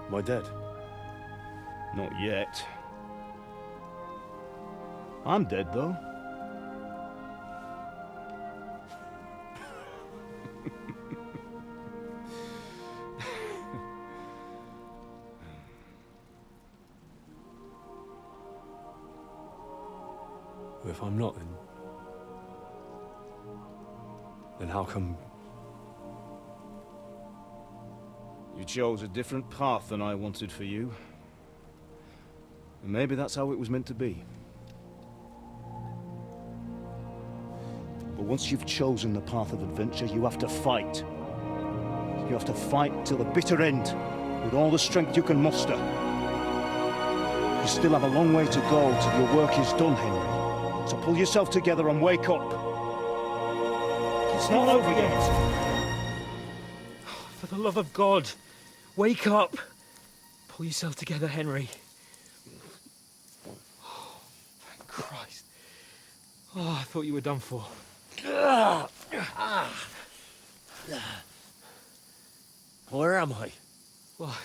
Am I dead? Not yet. I'm dead, though. If I'm not, then how come... You chose a different path than I wanted for you. And maybe that's how it was meant to be. But once you've chosen the path of adventure, you have to fight. You have to fight till the bitter end, with all the strength you can muster. You still have a long way to go till your work is done, Henry. So pull yourself together and wake up. It's not over yet. For the love of God, wake up. Pull yourself together, Henry. Oh, I thought you were done for. Where am I? Well,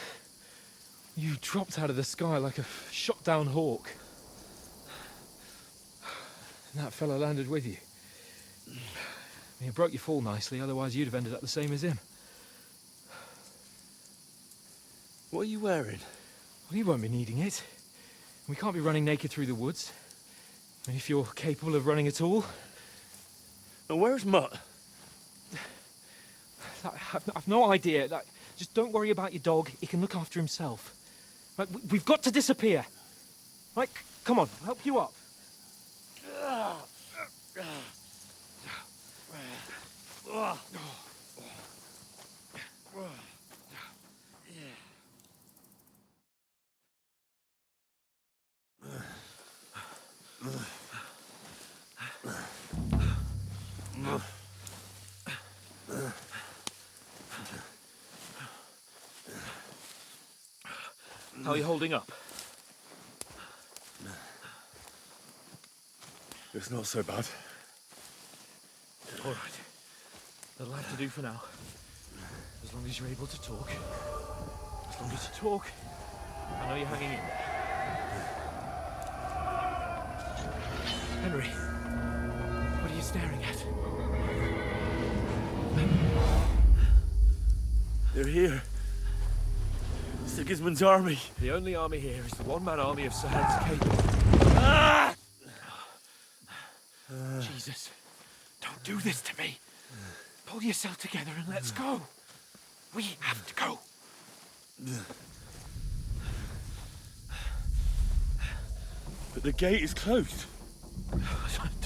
you dropped out of the sky like a shot-down hawk. And that fella landed with you. I mean, it broke your fall nicely, otherwise you'd have ended up the same as him. What are you wearing? Well, you won't be needing it. We can't be running naked through the woods. I mean, if you're capable of running at all. And where's Mutt? I've no idea. Like, just don't worry about your dog. He can look after himself. Like, we've got to disappear. Right, come on, I'll help you up. How are you holding up? It's not so bad. All right. That'll have to do for now. As long as you're able to talk. As long as you talk, I know you're hanging in there. Henry, what are you staring at? They're here. Sigismund's army. The only army here is the one-man army of Sahed's Cape. Ah! Jesus, don't do this to me. Pull yourself together and let's go. We have to go. But the gate is closed.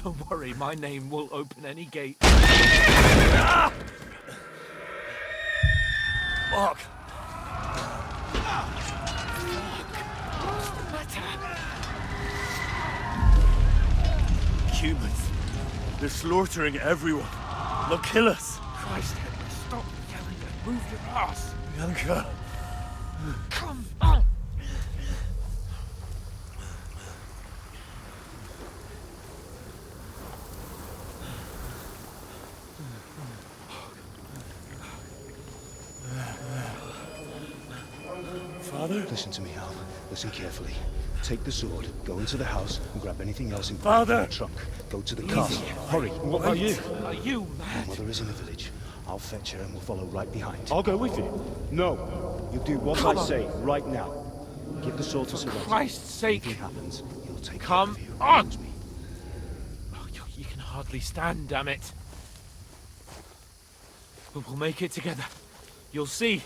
Don't worry, my name will open any gate. Mark! What's the matter? Humans. They're slaughtering everyone. They'll kill us. Christ, Henry, stop yelling and move your ass. Bianca. Come on. Father? Listen to me, Al. Listen carefully. Take the sword, go into the house, and grab anything else in Father! the trunk. Go to the castle. Hurry. What about you? Are you mad? Mother is in the village. I'll fetch her and we'll follow right behind. I'll go with you. No. You do what I say right now. Give the sword to Sir Walter. Christ's sake. If anything happens, he'll take Come care of you. on. Promise me. Oh, you can hardly stand, damn it. But we'll make it together. You'll see.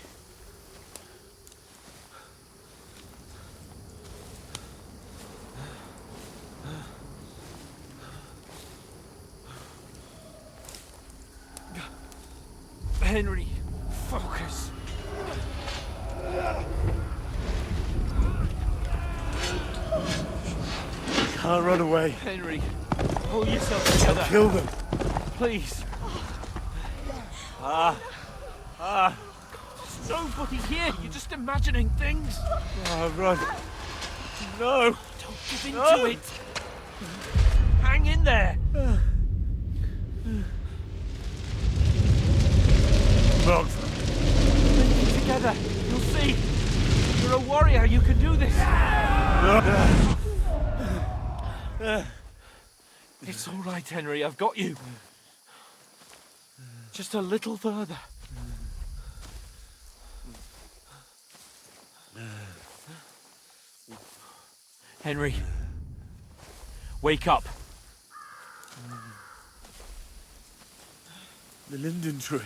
Henry, focus. Can't run away. Henry, pull yourself together. Kill them. Please. There's nobody here. You're just imagining things. Run. No. Don't give in to it. Hang in there. Mark. Together. You'll see. You're a warrior. You can do this. It's all right, Henry. I've got you. Just a little further. Henry. Wake up. The linden tree.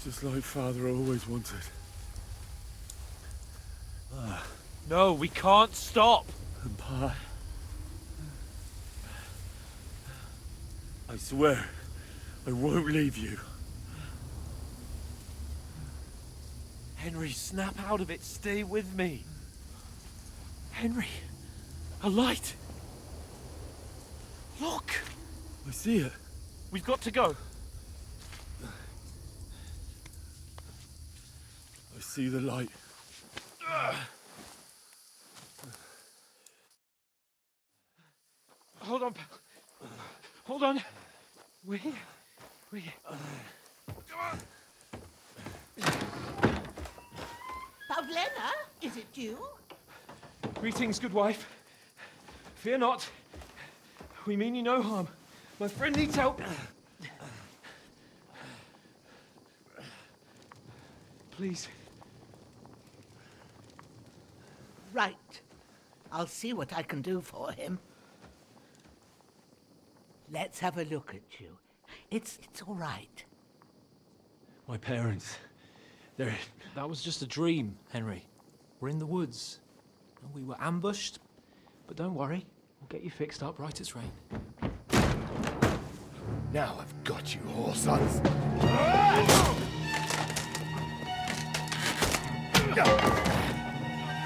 Just like Father always wanted. No, we can't stop. And Pa. I swear, I won't leave you. Henry, snap out of it. Stay with me. Henry, a light. Look. I see it. We've got to go. I see the light. Hold on, pal. Hold on. We... Pavlena, is it you? Greetings, good wife. Fear not. We mean you no harm. My friend needs help. Please. Right. I'll see what I can do for him. Let's have a look at you. It's all right. My parents. They're... That was just a dream, Henry. We're in the woods. And we were ambushed. But don't worry. We'll get you fixed up right as rain. Now I've got you, whore sons.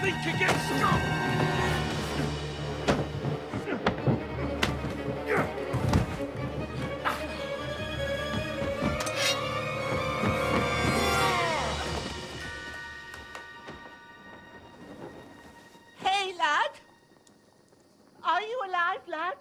Think again, scum! Hey, lad! Are you alive, lad?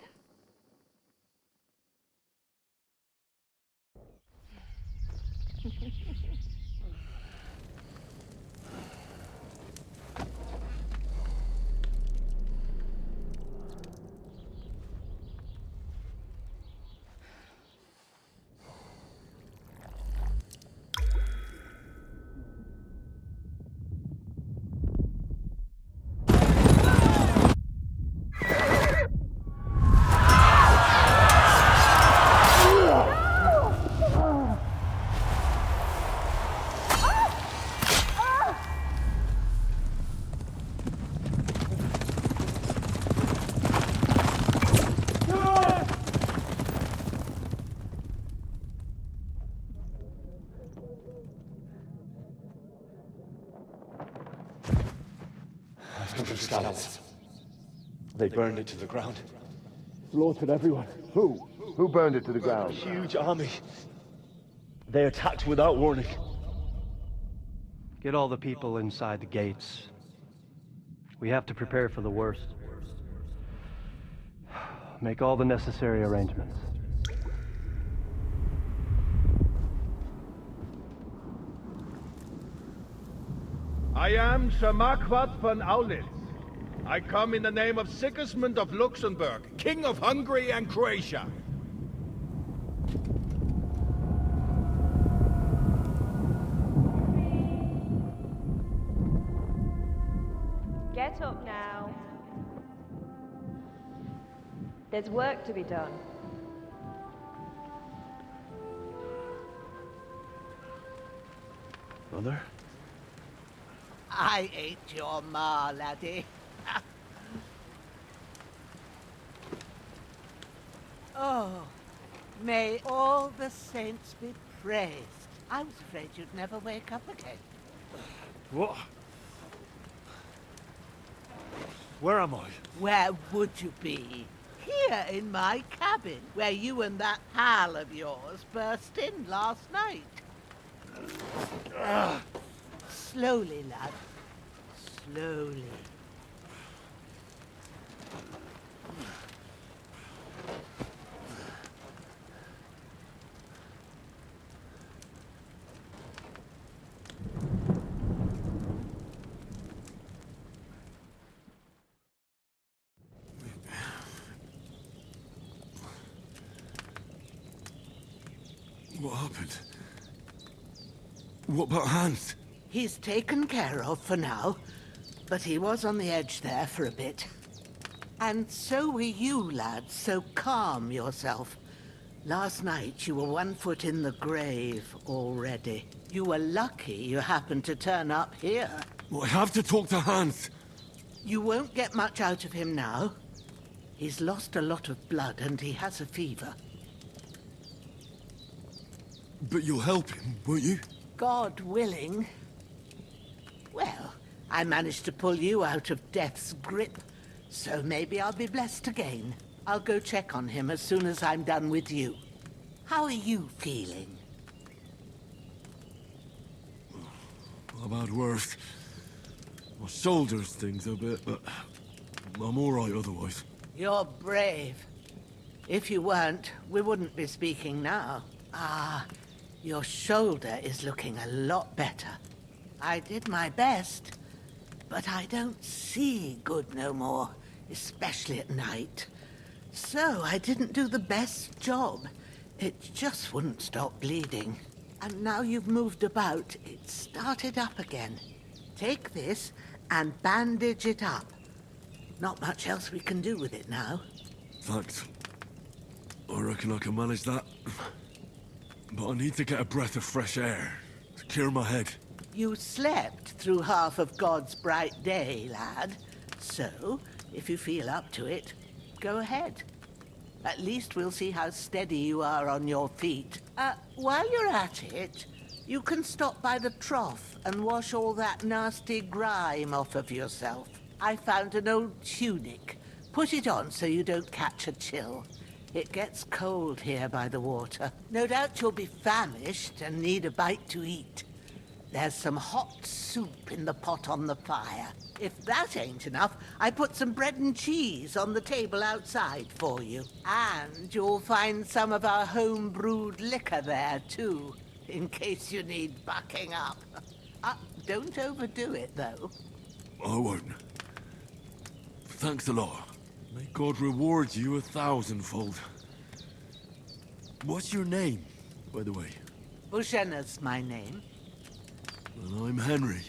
Scouts. They burned it to the ground. Slaughtered everyone. Who? Who burned it to the ground? Huge army. They attacked without warning. Get all the people inside the gates. We have to prepare for the worst. Make all the necessary arrangements. I am Sir Marquardt von Aulitz. I come in the name of Sigismund of Luxembourg, King of Hungary and Croatia. Get up now. There's work to be done. Mother? I ain't your ma, laddie. Oh, may all the saints be praised. I was afraid you'd never wake up again. What? Where am I? Where would you be? Here in my cabin, where you and that pal of yours burst in last night. Slowly, lad. Slowly. What happened? What about Hans? He's taken care of for now, but he was on the edge there for a bit. And so were you, lad, so calm yourself. Last night you were 1 foot in the grave already. You were lucky you happened to turn up here. Well, I have to talk to Hans. You won't get much out of him now. He's lost a lot of blood and he has a fever. But you'll help him, won't you? God willing. Well, I managed to pull you out of death's grip, so maybe I'll be blessed again. I'll go check on him as soon as I'm done with you. How are you feeling? I've had worse. My shoulders stings a bit, but I'm all right otherwise. You're brave. If you weren't, we wouldn't be speaking now. Ah, your shoulder is looking a lot better. I did my best, but I don't see good no more, especially at night. So I didn't do the best job. It just wouldn't stop bleeding. And now you've moved about, it started up again. Take this and bandage it up. Not much else we can do with it now. Thanks. I reckon I can manage that. But I need to get a breath of fresh air to clear my head. You slept through half of God's bright day, lad. So, if you feel up to it, go ahead. At least we'll see how steady you are on your feet. While you're at it, you can stop by the trough and wash all that nasty grime off of yourself. I found an old tunic. Put it on so you don't catch a chill. It gets cold here by the water. No doubt you'll be famished and need a bite to eat. There's some hot soup in the pot on the fire. If that ain't enough, I put some bread and cheese on the table outside for you. And you'll find some of our home-brewed liquor there, too, in case you need bucking up. Don't overdo it, though. I won't. Thanks a lot. May God reward you 1,000-fold. What's your name, by the way? Bushenna's my name. Well, I'm Henry.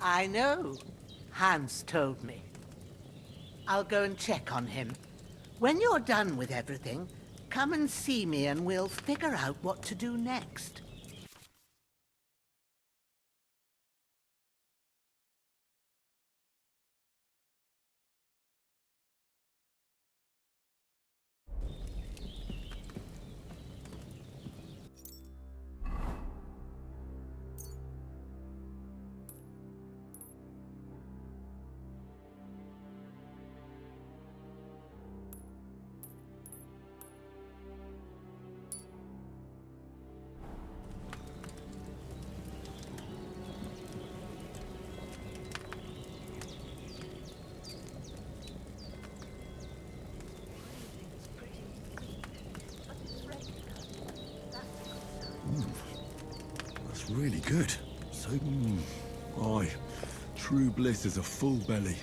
I know. Hans told me. I'll go and check on him. When you're done with everything, come and see me and we'll figure out what to do next. That's really good. So, aye, true bliss is a full belly.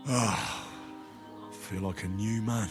Ah, feel like a new man.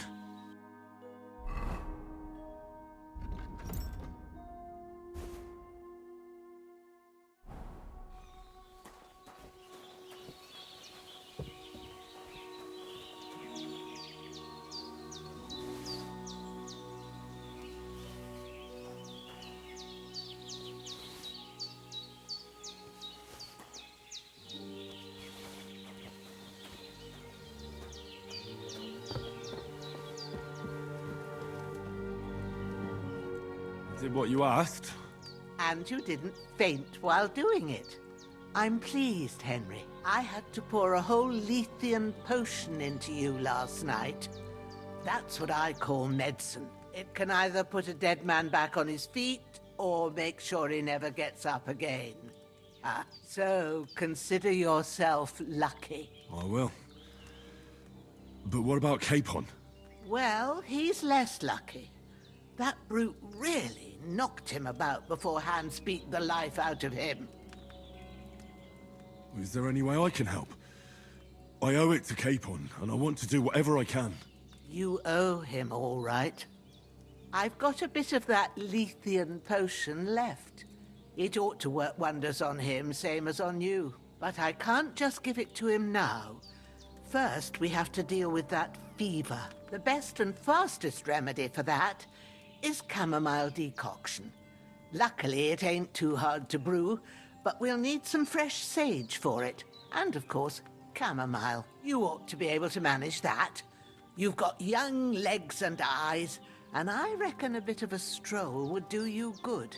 Is it what you asked? And you didn't faint while doing it. I'm pleased, Henry. I had to pour a whole Lethean potion into you last night. That's what I call medicine. It can either put a dead man back on his feet, or make sure he never gets up again. So consider yourself lucky. I will. But what about Capon? Well, he's less lucky. That brute really knocked him about before Hans beat the life out of him. Is there any way I can help? I owe it to Capon, and I want to do whatever I can. You owe him, all right. I've got a bit of that Lethean potion left. It ought to work wonders on him, same as on you. But I can't just give it to him now. First, we have to deal with that fever. The best and fastest remedy for that is chamomile decoction. Luckily, it ain't too hard to brew, but we'll need some fresh sage for it. And, of course, chamomile. You ought to be able to manage that. You've got young legs and eyes, and I reckon a bit of a stroll would do you good.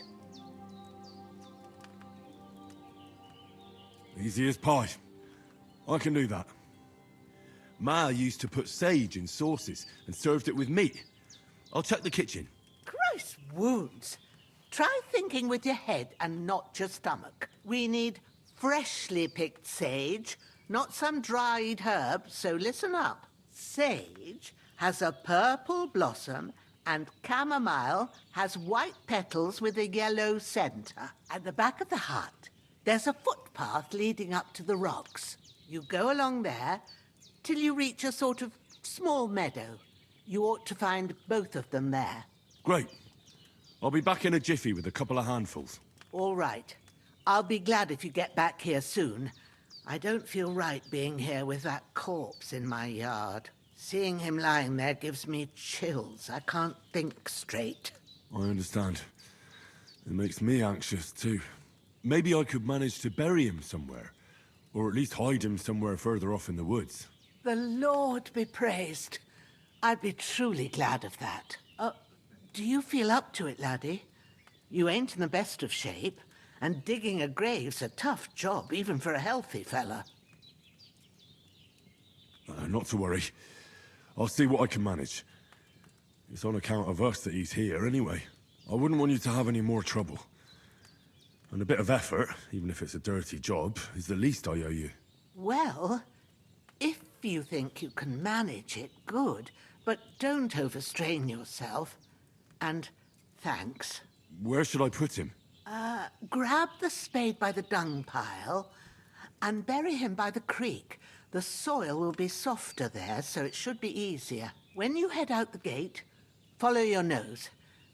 Easy as pie. I can do that. Ma used to put sage in sauces and served it with meat. I'll check the kitchen. Christ wounds. Try thinking with your head and not your stomach. We need freshly picked sage, not some dried herb, so listen up. Sage has a purple blossom and chamomile has white petals with a yellow centre. At the back of the hut, there's a footpath leading up to the rocks. You go along there till you reach a sort of small meadow. You ought to find both of them there. Great. I'll be back in a jiffy with a couple of handfuls. All right. I'll be glad if you get back here soon. I don't feel right being here with that corpse in my yard. Seeing him lying there gives me chills. I can't think straight. I understand. It makes me anxious, too. Maybe I could manage to bury him somewhere. Or at least hide him somewhere further off in the woods. The Lord be praised. I'd be truly glad of that. Do you feel up to it, laddie? You ain't in the best of shape, and digging a grave's a tough job, even for a healthy fella. Not to worry. I'll see what I can manage. It's on account of us that he's here, anyway. I wouldn't want you to have any more trouble. And a bit of effort, even if it's a dirty job, is the least I owe you. Well, if you think you can manage it, good. But don't overstrain yourself. And thanks. Where should I put him? Grab the spade by the dung pile and bury him by the creek. The soil will be softer there, so it should be easier. When you head out the gate, follow your nose.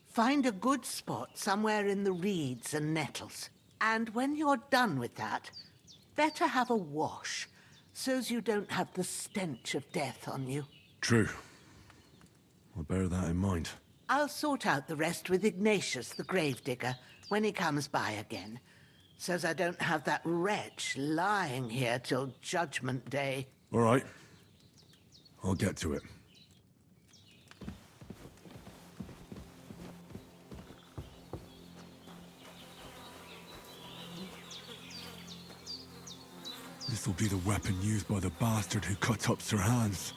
Find a good spot somewhere in the reeds and nettles. And when you're done with that, better have a wash, so's you don't have the stench of death on you. True. I'll bear that in mind. I'll sort out the rest with Ignatius, the gravedigger, when he comes by again, so's I don't have that wretch lying here till Judgment Day. All right. I'll get to it. This'll be the weapon used by the bastard who cut up Sir Hans.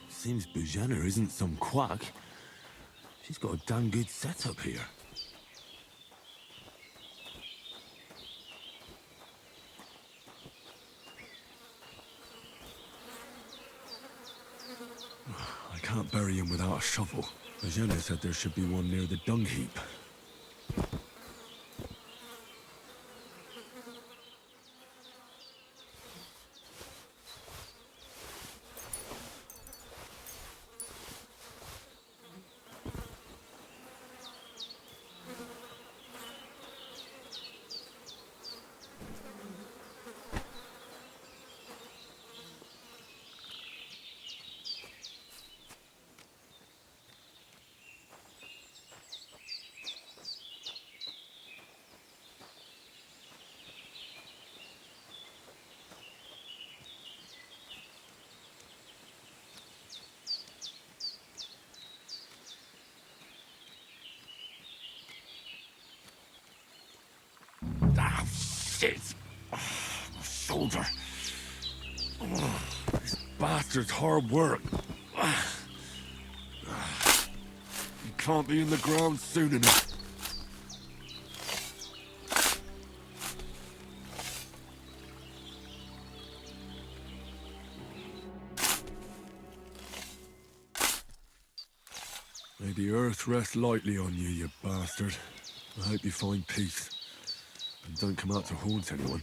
Seems Bujana isn't some quack. She's got a damn good setup here. I can't bury him without a shovel. Bujana said there should be one near the dung heap. Ah, shit! Oh, my shoulder. Oh, this bastard's hard work. He can't be in the ground soon enough. May the earth rest lightly on you, you bastard. I hope you find peace. And don't come out to haunt anyone.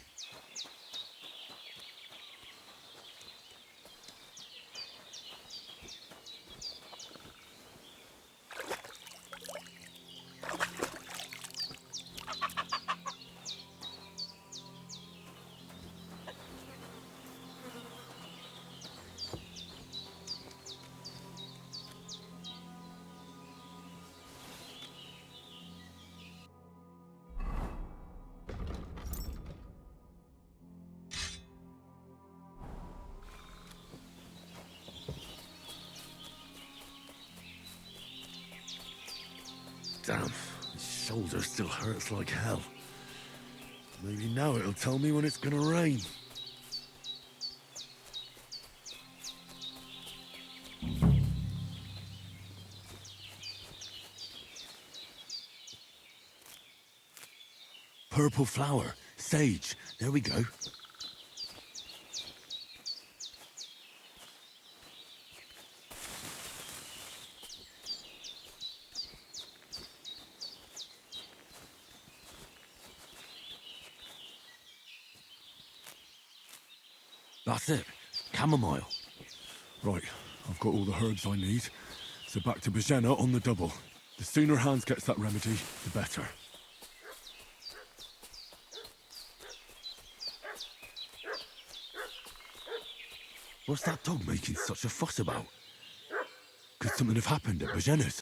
Damn, his shoulder still hurts like hell. Maybe now it'll tell me when it's gonna rain. Purple flower, sage, there we go. That's it. Chamomile. Right, I've got all the herbs I need. So back to Bajena on the double. The sooner Hans gets that remedy, the better. What's that dog making such a fuss about? Could something have happened at Bajena's?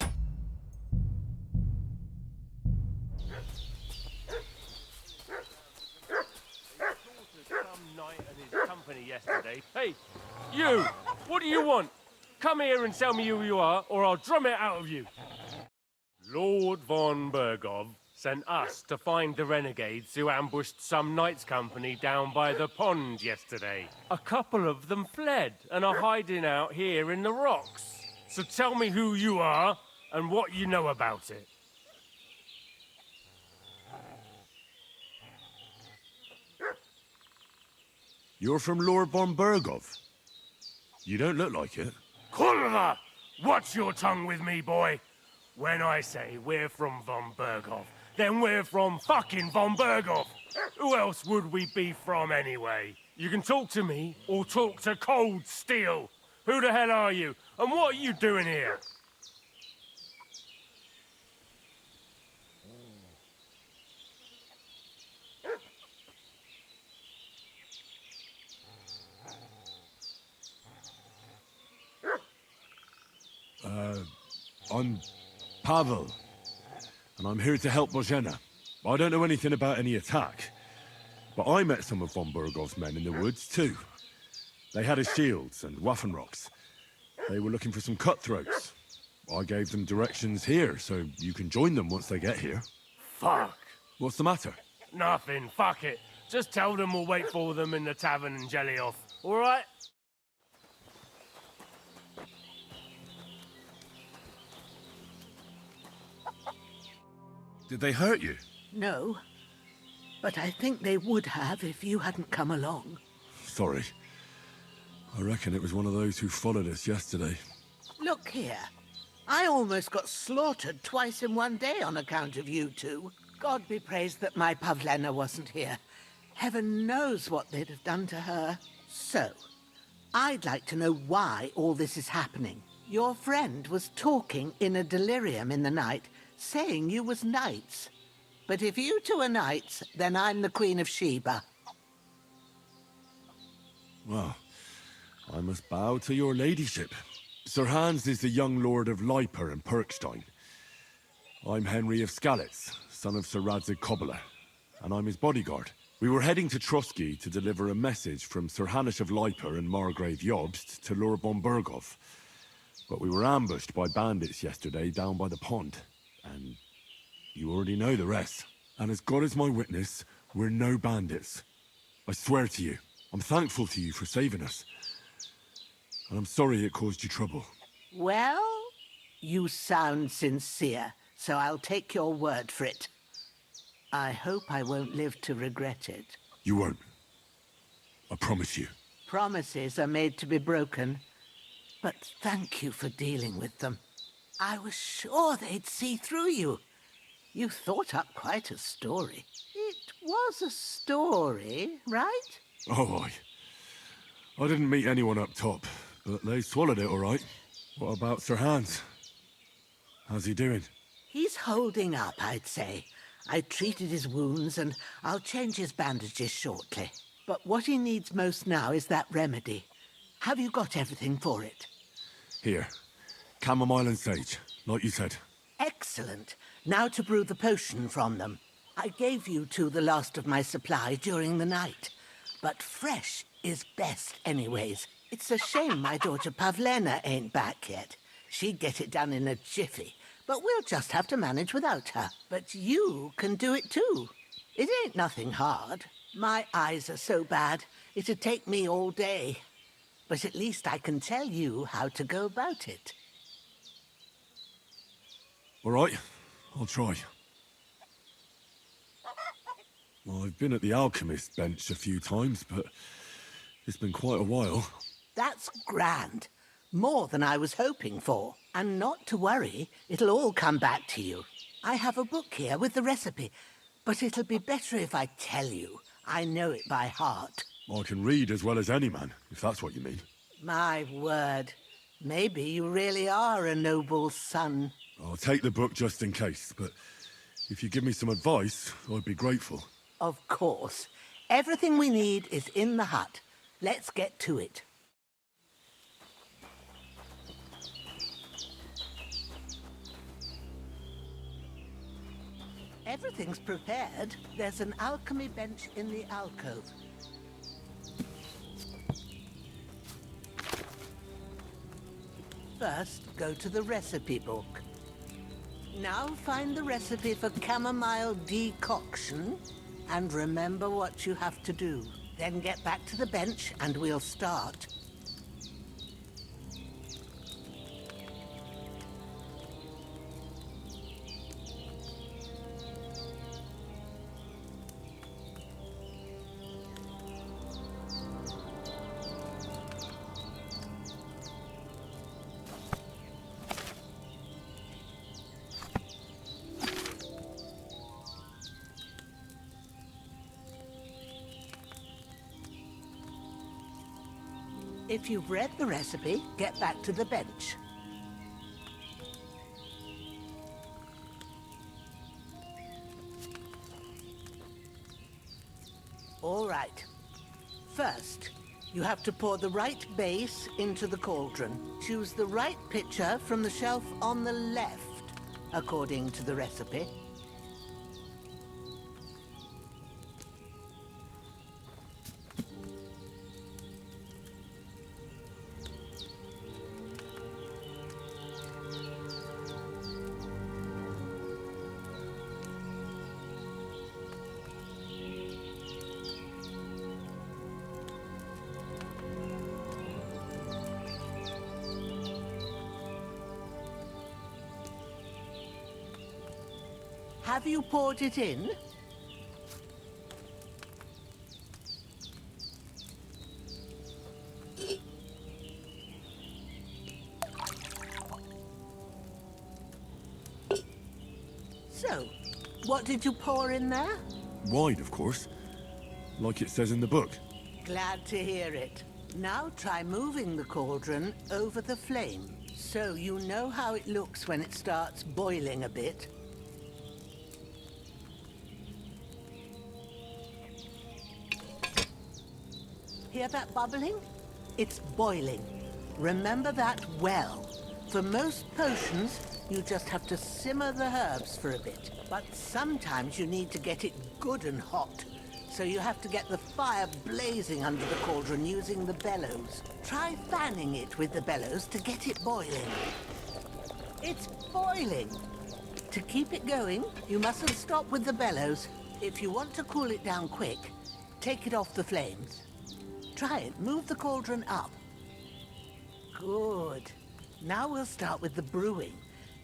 Yesterday. Hey, you! What do you want? Come here and tell me who you are, or I'll drum it out of you. Lord von Bergov sent us to find the renegades who ambushed some knights' company down by the pond yesterday. A couple of them fled and are hiding out here in the rocks. So tell me who you are and what you know about it. You're from Lord von Bergov. You don't look like it. Kurva! Watch your tongue with me, boy. When I say we're from von Bergov, then we're from fucking von Bergov. Who else would we be from anyway? You can talk to me or talk to cold steel. Who the hell are you? And what are you doing here? I'm Pavel, and I'm here to help Bojena. I don't know anything about any attack, but I met some of von Bergov's men in the woods too. They had his shields and Waffenrocks. They were looking for some cutthroats. I gave them directions here, so you can join them once they get here. Fuck. What's the matter? Nothing, fuck it. Just tell them we'll wait for them in the tavern in Jelioff, all right? Did they hurt you? No, but I think they would have if you hadn't come along. Sorry. I reckon it was one of those who followed us yesterday. Look here. I almost got slaughtered twice in one day on account of you two. God be praised that my Pavlena wasn't here. Heaven knows what they'd have done to her. So, I'd like to know why all this is happening. Your friend was talking in a delirium in the night, saying you was knights. But if you two are knights, then I'm the Queen of Sheba. Well, I must bow to your ladyship. Sir Hans is the young lord of Leiper and Perkstein. I'm Henry of Skalitz, son of Sir Radzig Kobyla, and I'm his bodyguard. We were heading to Trotsky to deliver a message from Sir Hanish of Leiper and Margrave Jobst to Lord von Bergov. But we were ambushed by bandits yesterday down by the pond. And you already know the rest. And as God is my witness, we're no bandits. I swear to you, I'm thankful to you for saving us. And I'm sorry it caused you trouble. Well, you sound sincere, so I'll take your word for it. I hope I won't live to regret it. You won't. I promise you. Promises are made to be broken, but thank you for dealing with them. I was sure they'd see through you. You thought up quite a story. It was a story, right? Oh, I didn't meet anyone up top, but they swallowed it all right. What about Sir Hans? How's he doing? He's holding up, I'd say. I treated his wounds, and I'll change his bandages shortly. But what he needs most now is that remedy. Have you got everything for it? Here. Chamomile and sage, like you said. Excellent. Now to brew the potion from them. I gave you two the last of my supply during the night. But fresh is best anyways. It's a shame my daughter Pavlena ain't back yet. She'd get it done in a jiffy. but we'll just have to manage without her. But you can do it too. It ain't nothing hard. My eyes are so bad, it'd take me all day. But at least I can tell you how to go about it. All right, I'll try. Well, I've been at the alchemist bench a few times, but it's been quite a while. That's grand. More than I was hoping for. And not to worry, it'll all come back to you. I have a book here with the recipe, but it'll be better if I tell you. I know it by heart. I can read as well as any man, if that's what you mean. My word. Maybe you really are a noble's son. I'll take the book just in case, but if you give me some advice, I'd be grateful. Of course. Everything we need is in the hut. Let's get to it. Everything's prepared. There's an alchemy bench in the alcove. First, go to the recipe book. Now find the recipe for chamomile decoction and remember what you have to do. Then get back to the bench and we'll start. If you've read the recipe, get back to the bench. All right. First, you have to pour the right base into the cauldron. Choose the right pitcher from the shelf on the left, according to the recipe. Have you poured it in? So, what did you pour in there? Wine, of course. Like it says in the book. Glad to hear it. Now try moving the cauldron over the flame, so you know how it looks when it starts boiling a bit. Hear that bubbling? It's boiling. Remember that well. For most potions, you just have to simmer the herbs for a bit. But sometimes you need to get it good and hot. So you have to get the fire blazing under the cauldron using the bellows. Try fanning it with the bellows to get it boiling. It's boiling! To keep it going, you mustn't stop with the bellows. If you want to cool it down quick, take it off the flames. Try it. Move the cauldron up. Good. Now we'll start with the brewing.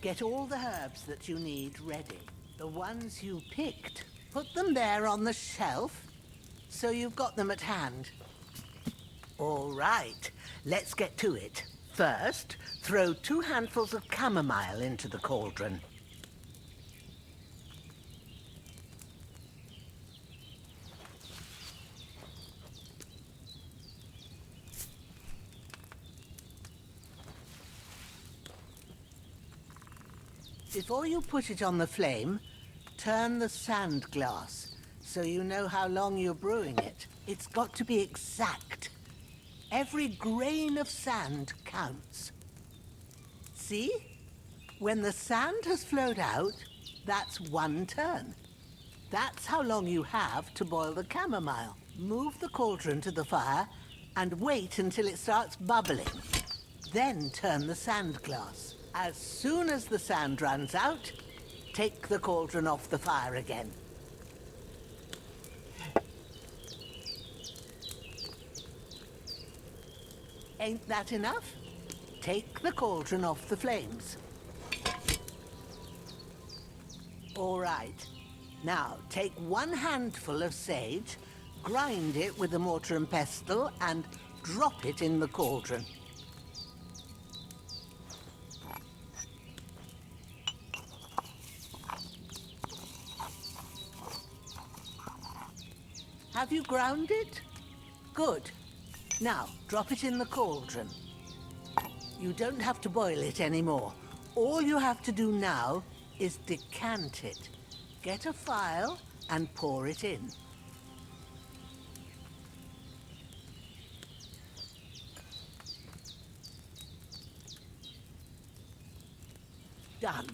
Get all the herbs that you need ready. The ones you picked. Put them there on the shelf, so you've got them at hand. All right. Let's get to it. First, throw 2 handfuls of chamomile into the cauldron. Before you put it on the flame, turn the sand glass so you know how long you're brewing it. It's got to be exact. Every grain of sand counts. See? When the sand has flowed out, that's 1 turn. That's how long you have to boil the chamomile. Move the cauldron to the fire and wait until it starts bubbling. Then turn the sand glass. As soon as the sand runs out, take the cauldron off the fire again. Ain't that enough? Take the cauldron off the flames. All right. Now, take 1 handful of sage, grind it with a mortar and pestle, and drop it in the cauldron. Have you ground it? Good. Now, drop it in the cauldron. You don't have to boil it anymore. All you have to do now is decant it. Get a phial and pour it in. Done.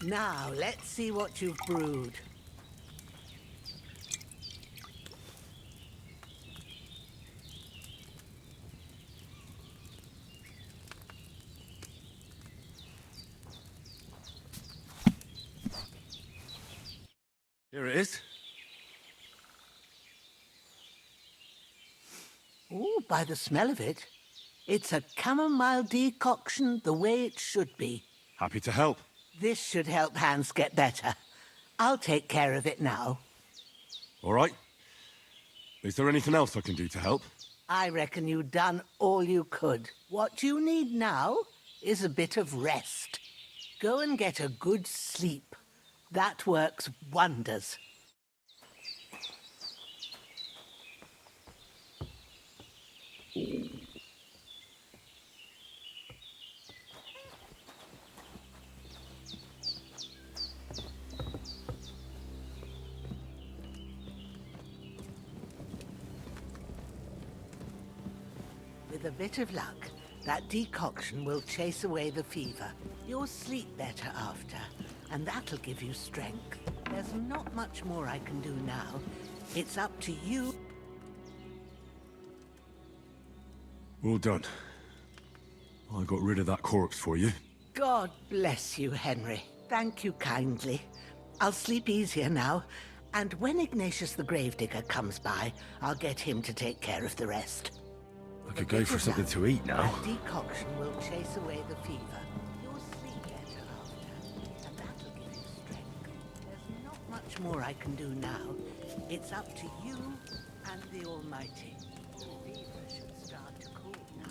Now, let's see what you've brewed. Here it is. Ooh, by the smell of it, it's a chamomile decoction the way it should be. Happy to help. This should help Hans get better. I'll take care of it now. All right. Is there anything else I can do to help? I reckon you've done all you could. What you need now is a bit of rest. Go and get a good sleep. That works wonders. With a bit of luck, that decoction will chase away the fever. You'll sleep better after, and that'll give you strength. There's not much more I can do now. It's up to you. Well done. I got rid of that corpse for you. God bless you, Henry. Thank you kindly. I'll sleep easier now, and when Ignatius the Gravedigger comes by, I'll get him to take care of the rest. I could go for something to eat now. That decoction will chase away the fever. You'll sleep better after, and that'll give you strength. There's not much more I can do now. It's up to you and the Almighty. The fever should start to cool now.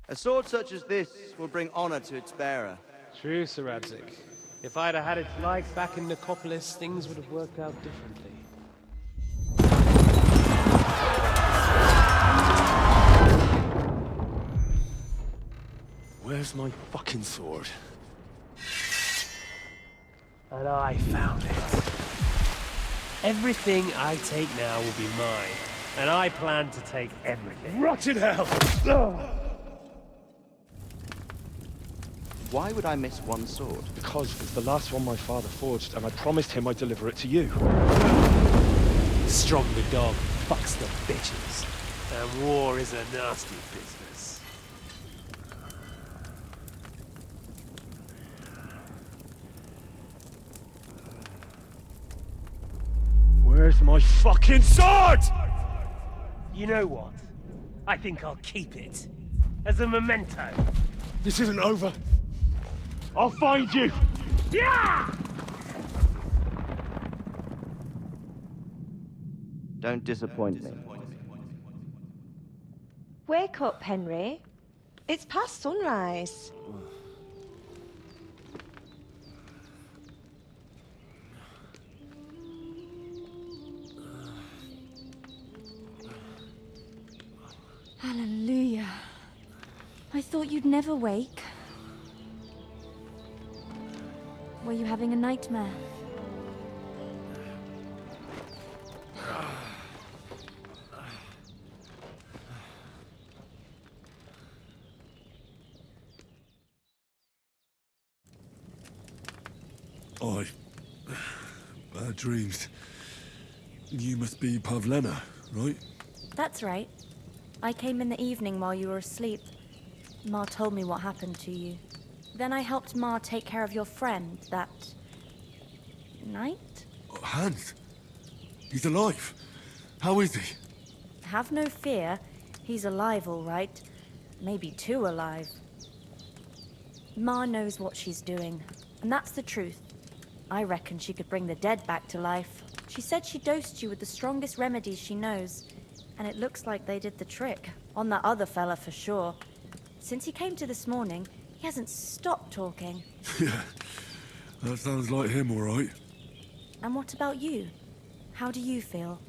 A sword such as this will bring honor to its bearer. True, Sir Radzik. If I'd have had its like back in Nicopolis, things would have worked out differently. Where's my fucking sword? And I found it. Everything I take now will be mine, and I plan to take everything. Rot in hell! Why would I miss one sword? Because it's the last one my father forged, and I promised him I'd deliver it to you. Strong the dog, fucks the bitches. And war is a nasty business. Where's my fucking sword? You know what? I think I'll keep it. As a memento. This isn't over. I'll find you! Yeah! Don't disappoint me. Wake up, Henry. It's past sunrise. Hallelujah. I thought you'd never wake. Were you having a nightmare? Bad dreams. You must be Pavlena, right? That's right. I came in the evening while you were asleep. Ma told me what happened to you. Then I helped Ma take care of your friend that night? Hans? He's alive. How is he? Have no fear. He's alive, all right. Maybe too alive. Ma knows what she's doing, and that's the truth. I reckon she could bring the dead back to life. She said she dosed you with the strongest remedies she knows, and it looks like they did the trick. On that other fella for sure. Since he came to this morning, he hasn't stopped talking. Yeah, that sounds like him, all right. And what about you? How do you feel?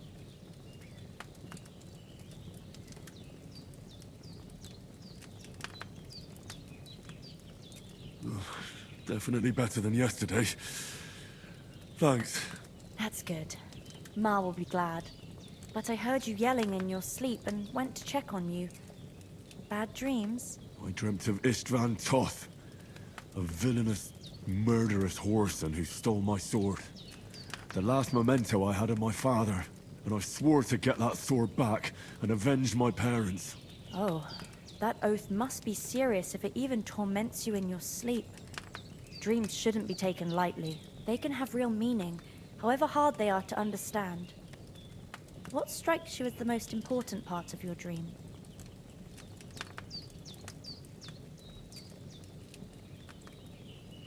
Definitely better than yesterday. Thanks. That's good. Ma will be glad. But I heard you yelling in your sleep and went to check on you. Bad dreams? I dreamt of Istvan Toth, a villainous, murderous whoreson who stole my sword. The last memento I had of my father, and I swore to get that sword back and avenge my parents. Oh, that oath must be serious if it even torments you in your sleep. Dreams shouldn't be taken lightly. They can have real meaning, however hard they are to understand. What strikes you as the most important part of your dream?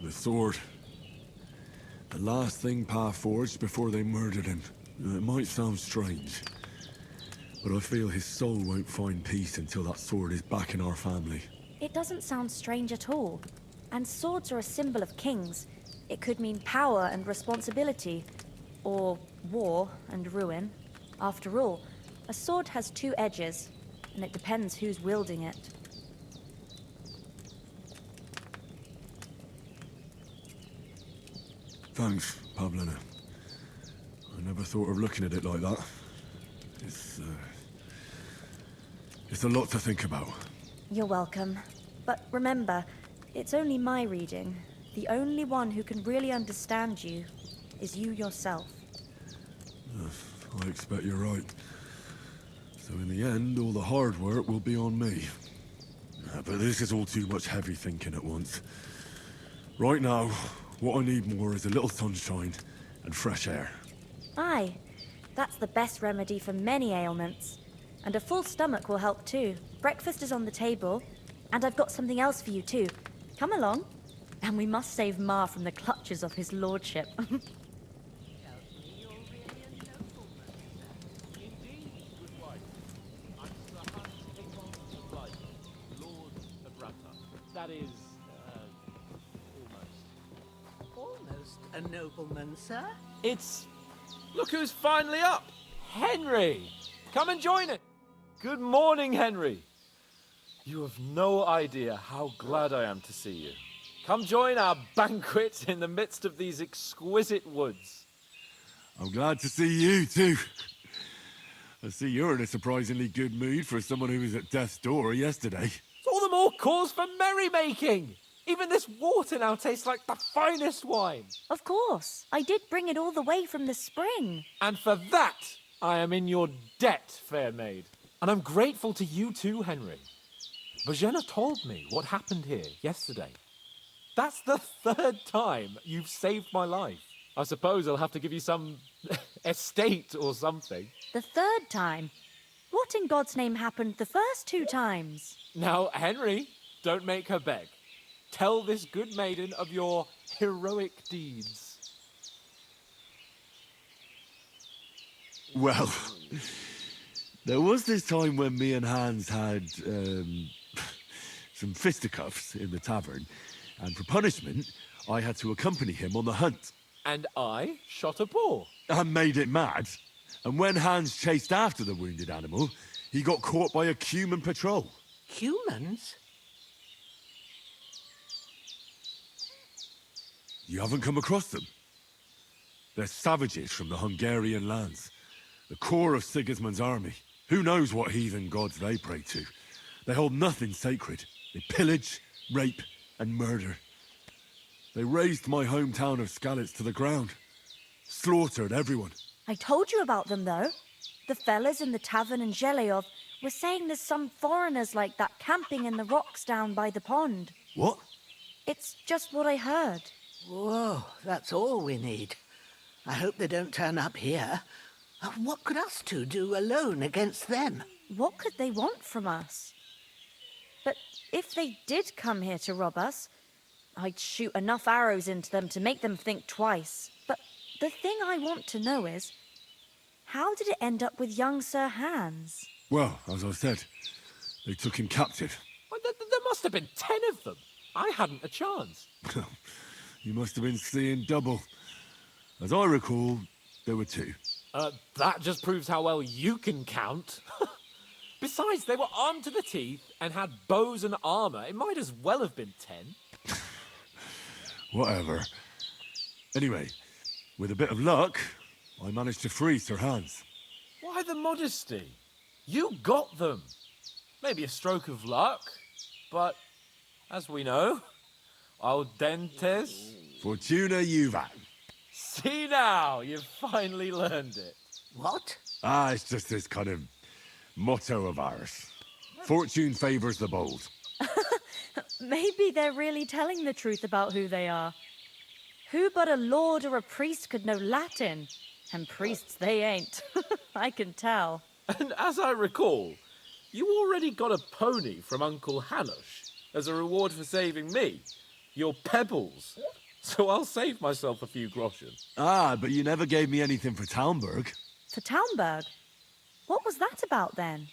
The sword. The last thing Pa forged before they murdered him. It might sound strange, but I feel his soul won't find peace until that sword is back in our family. It doesn't sound strange at all. And swords are a symbol of kings. It could mean power and responsibility, or war and ruin. After all, a sword has two edges, and it depends who's wielding it. Thanks, Pavlena. I never thought of looking at it like that. It's a lot to think about. You're welcome. But remember, it's only my reading. The only one who can really understand you is you yourself. I expect you're right. So in the end, all the hard work will be on me. But this is all too much heavy thinking at once. Right now, what I need more is a little sunshine and fresh air. Aye, that's the best remedy for many ailments. And a full stomach will help too. Breakfast is on the table, and I've got something else for you too. Come along. And we must save Ma from the clutches of his lordship. That is, Almost a nobleman, sir. It's... Look who's finally up! Henry! Come and join it! Good morning, Henry! You have no idea how glad I am to see you. Come join our banquet in the midst of these exquisite woods. I'm glad to see you, too. I see you're in a surprisingly good mood for someone who was at death's door yesterday. It's all the more cause for merrymaking! Even this water now tastes like the finest wine. Of course. I did bring it all the way from the spring. And for that, I am in your debt, fair maid. And I'm grateful to you too, Henry. Bojena told me what happened here yesterday. That's the third time you've saved my life. I suppose I'll have to give you some estate or something. The third time? What in God's name happened the first two times? Now, Henry, don't make her beg. Tell this good maiden of your heroic deeds. Well, There was this time when me and Hans had, some fisticuffs in the tavern, and for punishment, I had to accompany him on the hunt. And I shot a boar. And made it mad. And when Hans chased after the wounded animal, he got caught by a human patrol. Humans? You haven't come across them? They're savages from the Hungarian lands. The core of Sigismund's army. Who knows what heathen gods they pray to? They hold nothing sacred. They pillage, rape, and murder. They razed my hometown of Skalitz to the ground. Slaughtered everyone. I told you about them, though. The fellas in the tavern in Zheleov were saying there's some foreigners like that camping in the rocks down by the pond. What? It's just what I heard. Whoa, that's all we need. I hope they don't turn up here. What could us two do alone against them? What could they want from us? But if they did come here to rob us, I'd shoot enough arrows into them to make them think twice. But the thing I want to know is, how did it end up with young Sir Hans? Well, as I said, they took him captive. Well, there must have been 10 of them. I hadn't a chance. You must have been seeing double. As I recall, there were 2. That just proves how well you can count. Besides, they were armed to the teeth and had bows and armor. It might as well have been 10. Whatever. Anyway, with a bit of luck, I managed to free Sir Hans. Why the modesty? You got them. Maybe a stroke of luck, but as we know, al dentes... Fortuna juvat. See now, you've finally learned it. What? It's just this kind of motto of ours. Fortune favors the bold. Maybe they're really telling the truth about who they are. Who but a lord or a priest could know Latin? And priests they ain't. I can tell. And as I recall, you already got a pony from Uncle Hanush as a reward for saving me. Your pebbles. So I'll save myself a few groschen. But you never gave me anything for Talmberg. For Talmberg? What was that about then?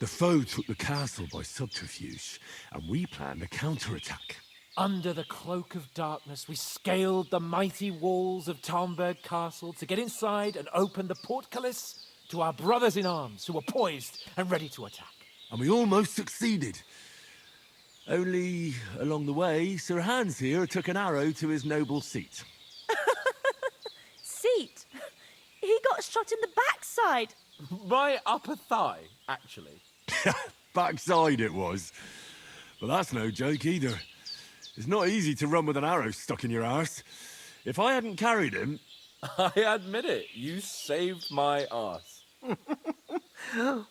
The foe took the castle by subterfuge, and we planned a counterattack. Under the cloak of darkness, we scaled the mighty walls of Talmberg Castle to get inside and open the portcullis to our brothers in arms who were poised and ready to attack. And we almost succeeded. Only, along the way, Sir Hans here took an arrow to his noble seat. Seat? He got shot in the backside. My upper thigh, actually. Backside it was. But that's no joke either. It's not easy to run with an arrow stuck in your arse. If I hadn't carried him... I admit it, you saved my arse.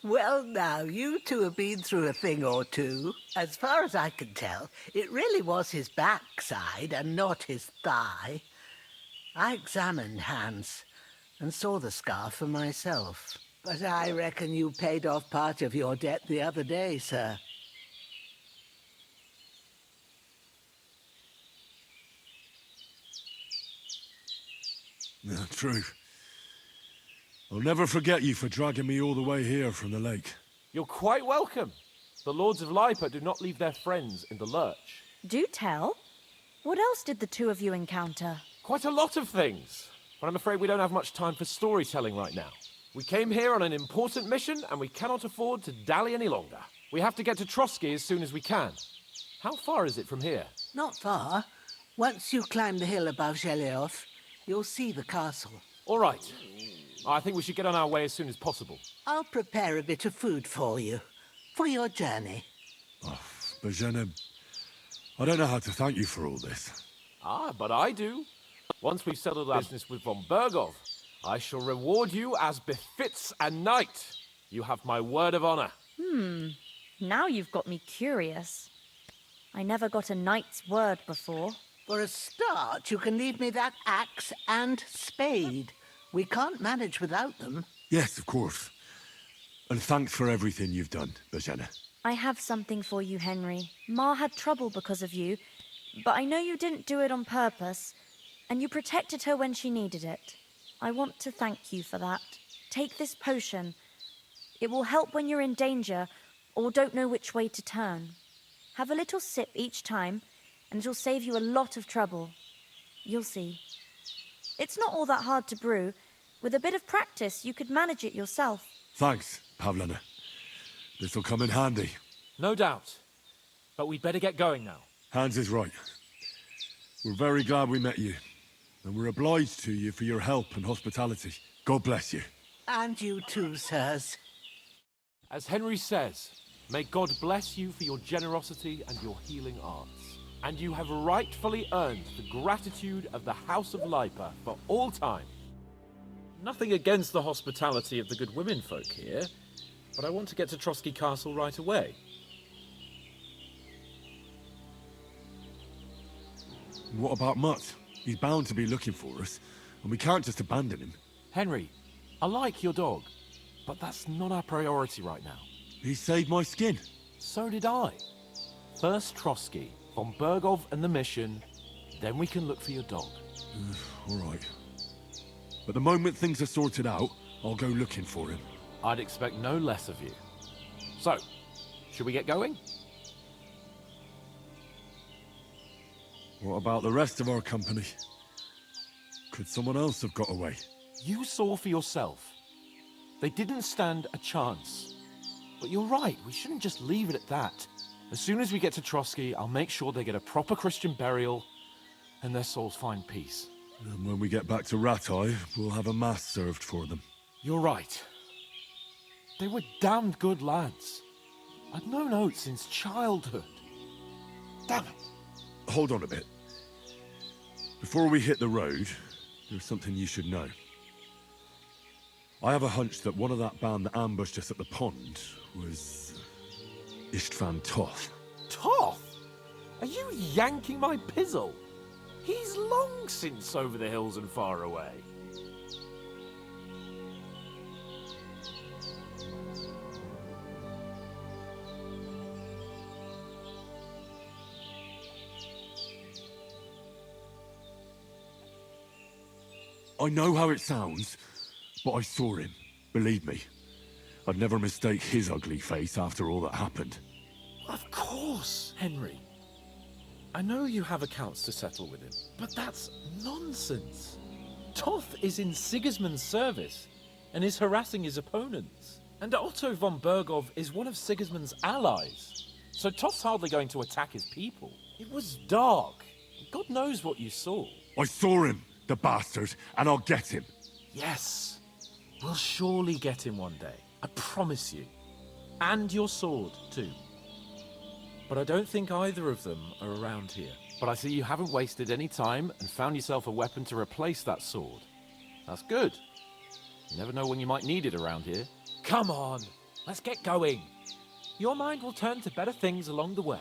Well, now, you two have been through a thing or two. As far as I can tell, it really was his backside and not his thigh. I examined Hans and saw the scar for myself. But I reckon you paid off part of your debt the other day, sir. Yeah, true. I'll never forget you for dragging me all the way here from the lake. You're quite welcome. The Lords of Lipa do not leave their friends in the lurch. Do tell. What else did the two of you encounter? Quite a lot of things. But I'm afraid we don't have much time for storytelling right now. We came here on an important mission, and we cannot afford to dally any longer. We have to get to Trotsky as soon as we can. How far is it from here? Not far. Once you climb the hill above Zheleov, you'll see the castle. All right. I think we should get on our way as soon as possible. I'll prepare a bit of food for you, for your journey. Oh, Bozhena, I don't know how to thank you for all this. But I do. Once we've settled our business with von Bergov, I shall reward you as befits a knight. You have my word of honor. Now you've got me curious. I never got a knight's word before. For a start, you can leave me that axe and spade. We can't manage without them. Yes, of course. And thanks for everything you've done, Bozhena. I have something for you, Henry. Ma had trouble because of you, but I know you didn't do it on purpose, and you protected her when she needed it. I want to thank you for that. Take this potion. It will help when you're in danger or don't know which way to turn. Have a little sip each time, and it'll save you a lot of trouble. You'll see. It's not all that hard to brew. With a bit of practice, you could manage it yourself. Thanks, Pavlena. This'll come in handy. No doubt. But we'd better get going now. Hans is right. We're very glad we met you. And we're obliged to you for your help and hospitality. God bless you. And you too, sirs. As Henry says, may God bless you for your generosity and your healing arts. And you have rightfully earned the gratitude of the House of Lipa for all time. Nothing against the hospitality of the good women folk here, but I want to get to Trotsky Castle right away. What about Mutt? He's bound to be looking for us, and we can't just abandon him. Henry, I like your dog, but that's not our priority right now. He saved my skin. So did I. First Trotsky, von Bergov and the mission, then we can look for your dog. All right. But the moment things are sorted out, I'll go looking for him. I'd expect no less of you. So, should we get going? What about the rest of our company? Could someone else have got away? You saw for yourself. They didn't stand a chance. But you're right, we shouldn't just leave it at that. As soon as we get to Trotsky, I'll make sure they get a proper Christian burial and their souls find peace. And when we get back to Ratai, we'll have a mass served for them. You're right. They were damned good lads. I'd known Oates since childhood. Damn it. Hold on a bit. Before we hit the road, there's something you should know. I have a hunch that one of that band that ambushed us at the pond was Istvan Toth. Toth? Are you yanking my pizzle? He's long since over the hills and far away. I know how it sounds, but I saw him. Believe me. I'd never mistake his ugly face after all that happened. Of course, Henry. I know you have accounts to settle with him, but that's nonsense. Toth is in Sigismund's service and is harassing his opponents. And Otto von Bergov is one of Sigismund's allies. So Toth's hardly going to attack his people. It was dark. God knows what you saw. I saw him, the bastard, and I'll get him. Yes. We'll surely get him one day. I promise you. And your sword, too. But I don't think either of them are around here. But I see you haven't wasted any time and found yourself a weapon to replace that sword. That's good. You never know when you might need it around here. Come on, let's get going. Your mind will turn to better things along the way.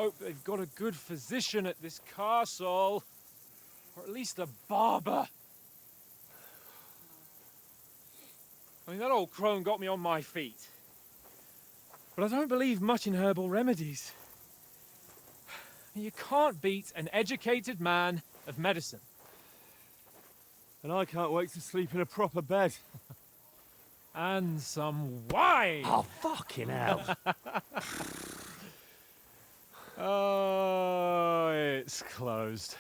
hope they've got a good physician at this castle. Or at least a barber. I mean, that old crone got me on my feet. But I don't believe much in herbal remedies. You can't beat an educated man of medicine. And I can't wait to sleep in a proper bed. And some wine! Oh, fucking hell. Oh, it's closed.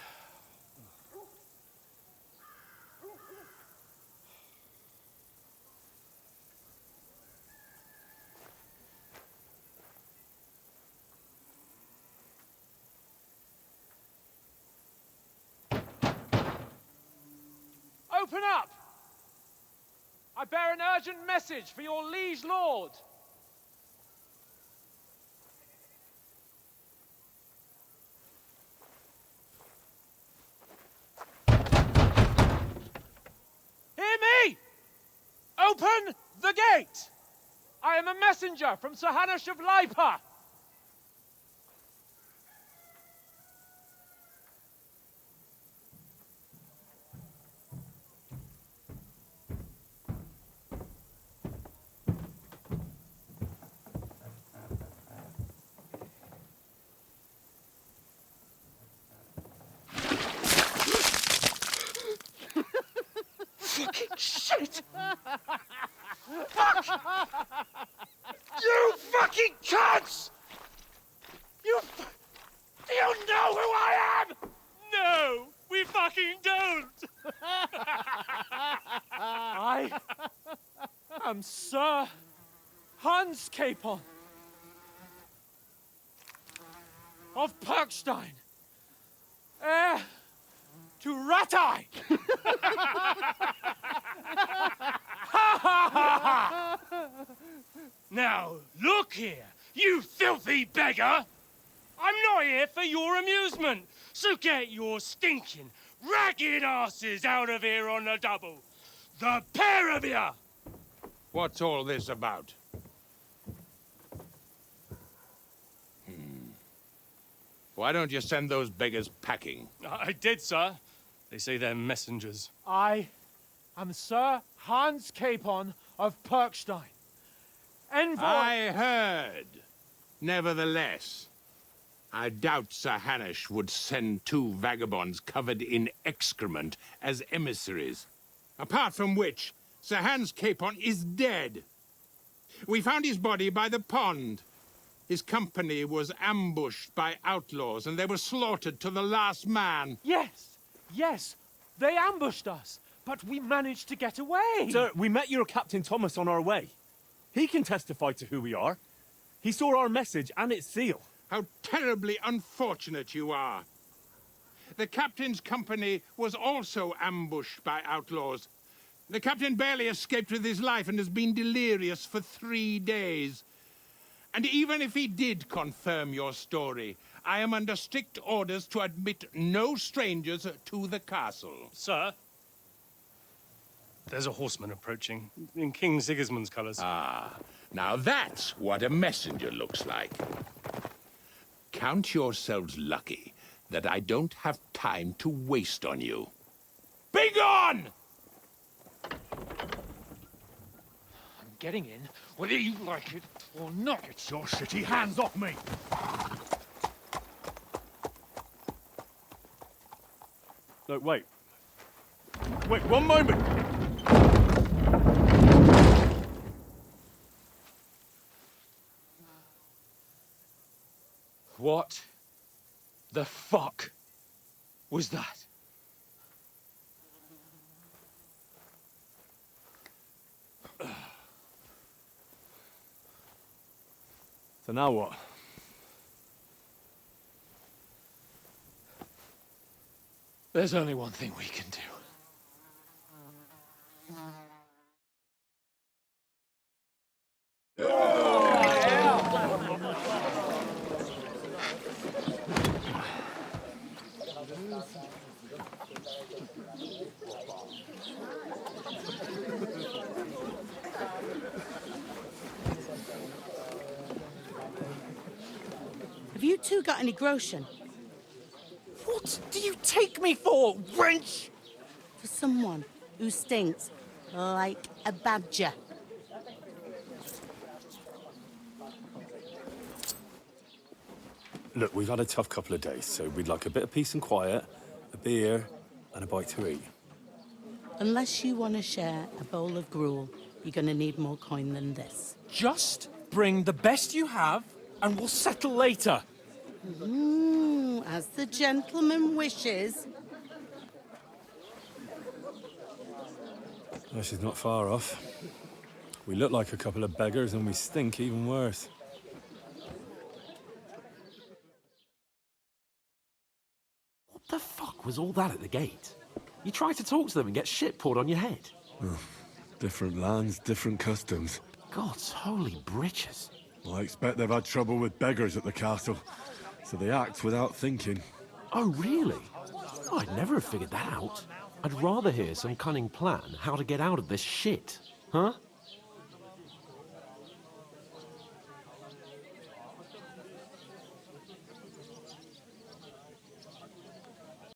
Open up! I bear an urgent message for your liege lord. Hear me! Open the gate! I am a messenger from Sir Hanush of Lipa. Fucking shit! Fuck! You fucking cunts! Do you know who I am? No, we fucking don't! I am Sir Hans Capon of Perkstein, heir to Ratai! Now, look here, you filthy beggar! I'm not here for your amusement, so get your stinking, ragged asses out of here on the double. The pair of you! What's all this about? Why don't you send those beggars packing? I did, sir. They say they're messengers. I am Sir Hans Capon of Perkstein. Envoy... I heard. Nevertheless, I doubt Sir Hanush would send two vagabonds covered in excrement as emissaries. Apart from which, Sir Hans Capon is dead. We found his body by the pond. His company was ambushed by outlaws, and they were slaughtered to the last man. Yes, they ambushed us, but we managed to get away. Sir, we met your Captain Thomas on our way. He can testify to who we are. He saw our message and its seal. How terribly unfortunate you are. The captain's company was also ambushed by outlaws. The captain barely escaped with his life and has been delirious for 3 days. And even if he did confirm your story, I am under strict orders to admit no strangers to the castle. Sir, there's a horseman approaching in King Sigismund's colours. Ah, now that's what a messenger looks like. Count yourselves lucky that I don't have time to waste on you. Be gone! I'm getting in, whether you like it or not. Get your shitty hands off me! No, wait. Wait, one moment! What the fuck was that? So now what? There's only one thing we can do. Have you two got any groschen? What do you take me for, wench? For someone who stinks like a badger. Look, we've had a tough couple of days, so we'd like a bit of peace and quiet, a beer, and a bite to eat. Unless you want to share a bowl of gruel, you're going to need more coin than this. Just bring the best you have, and we'll settle later. As the gentleman wishes. Well, she's not far off. We look like a couple of beggars, and we stink even worse. What the fuck was all that at the gate? You tried to talk to them and get shit poured on your head. Oh, different lands, different customs. God's holy britches. I expect they've had trouble with beggars at the castle, so they act without thinking. Oh, really? I'd never have figured that out. I'd rather hear some cunning plan how to get out of this shit. Huh?